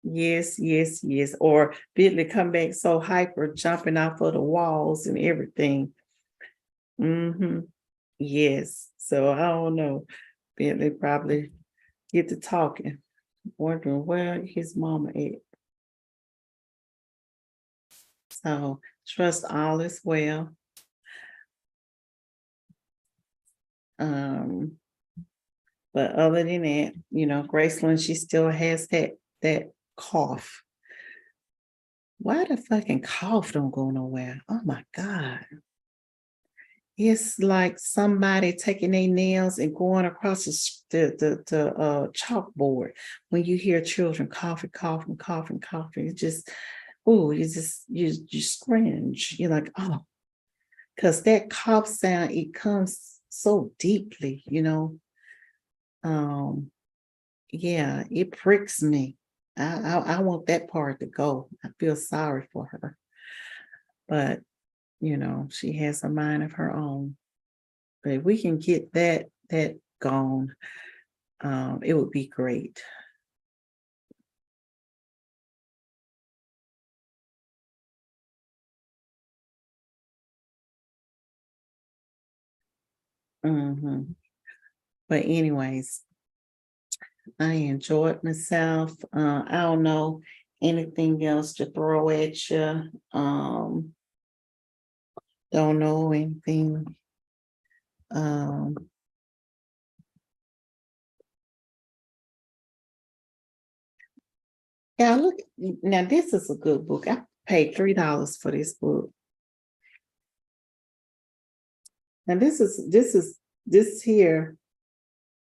yes, yes, yes. Or Bentley come back so hyper, jumping off of the walls and everything. Mm-hmm. Yes. So I don't know. Bentley probably get to talking, wondering where his mama at. So trust all is well. Um, but other than that, Graceland, she still has that cough. Why the fucking cough don't go nowhere? Oh my God. It's like somebody taking their nails and going across the chalkboard. When you hear children coughing, coughing, coughing, coughing, it just, oh, you cringe. You're like, oh, because that cough sound, it comes so deeply. Um, yeah, it pricks me. I want that part to go. I feel sorry for her, but she has a mind of her own. But if we can get that gone, it would be great. Hmm. But anyways, I enjoyed myself. I don't know anything else to throw at you. Don't know anything. Yeah, look, now this is a good book. I paid $3 for this book. Now this here.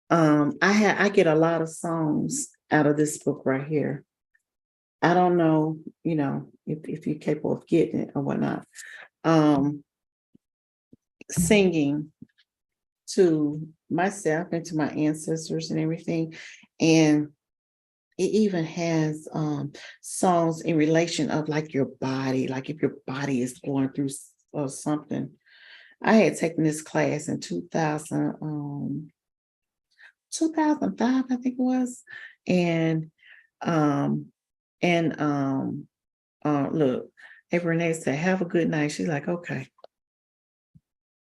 I get a lot of songs out of this book right here. I don't know, if you're capable of getting it or whatnot. Singing to myself and to my ancestors and everything. And it even has songs in relation of like your body, like if your body is going through something. I had taken this class in 2005, I think it was. And and look, April Renee said, have a good night. She's like, okay.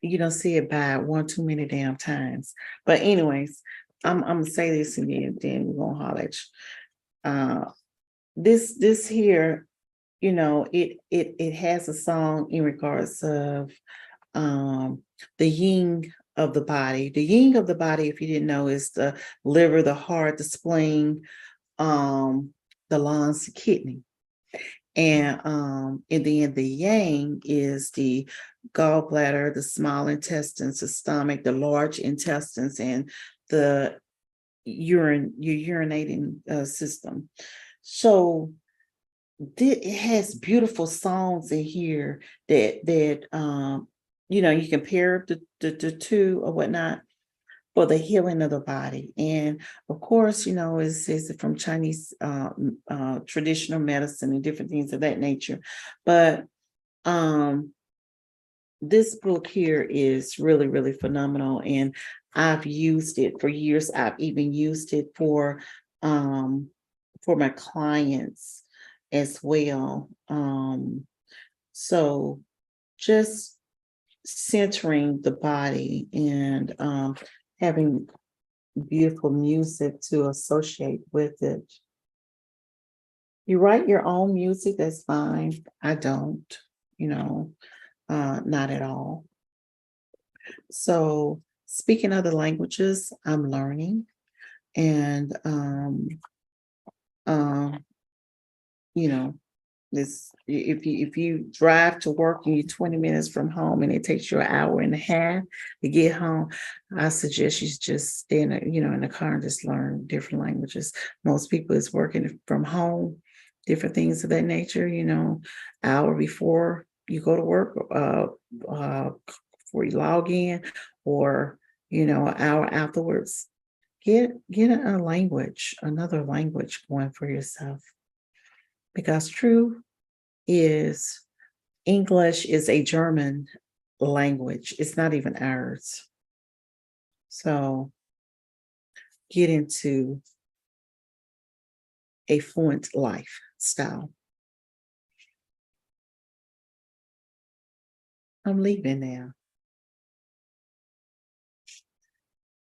You don't see it by one too many damn times. But anyways, I'm gonna say this and then we're gonna holler at you. This here, it has a song in regards of the yin of the body. The yin of the body, if you didn't know, is the liver, the heart, the spleen, the lungs, the kidney. And then the yang is the gallbladder, the small intestines, the stomach, the large intestines, and the your urinating system. So it has beautiful songs in here that you compare the two or whatnot for the healing of the body. And of course, it's from Chinese traditional medicine and different things of that nature. But this book here is really, really phenomenal. And I've used it for years. I've even used it for my clients as well. So just centering the body and having beautiful music to associate with it. You write your own music, that's fine. I don't, not at all. So speaking other languages, I'm learning. And this if you drive to work and you're 20 minutes from home and it takes you an hour and a half to get home, I suggest you just stay in the car and just learn different languages. Most people is working from home, different things of that nature, hour before you go to work, before you log in, or an hour afterwards. Get a language, another language going for yourself. Because English is a German language. It's not even ours. So get into a fluent lifestyle. I'm leaving now.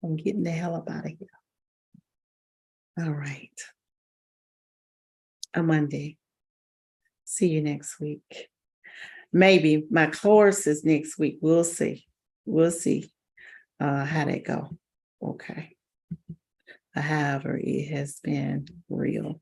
I'm getting the hell up out of here. All right. A Monday. See you next week. Maybe my course is next week. We'll see. We'll see how that go. Okay. However, it has been real.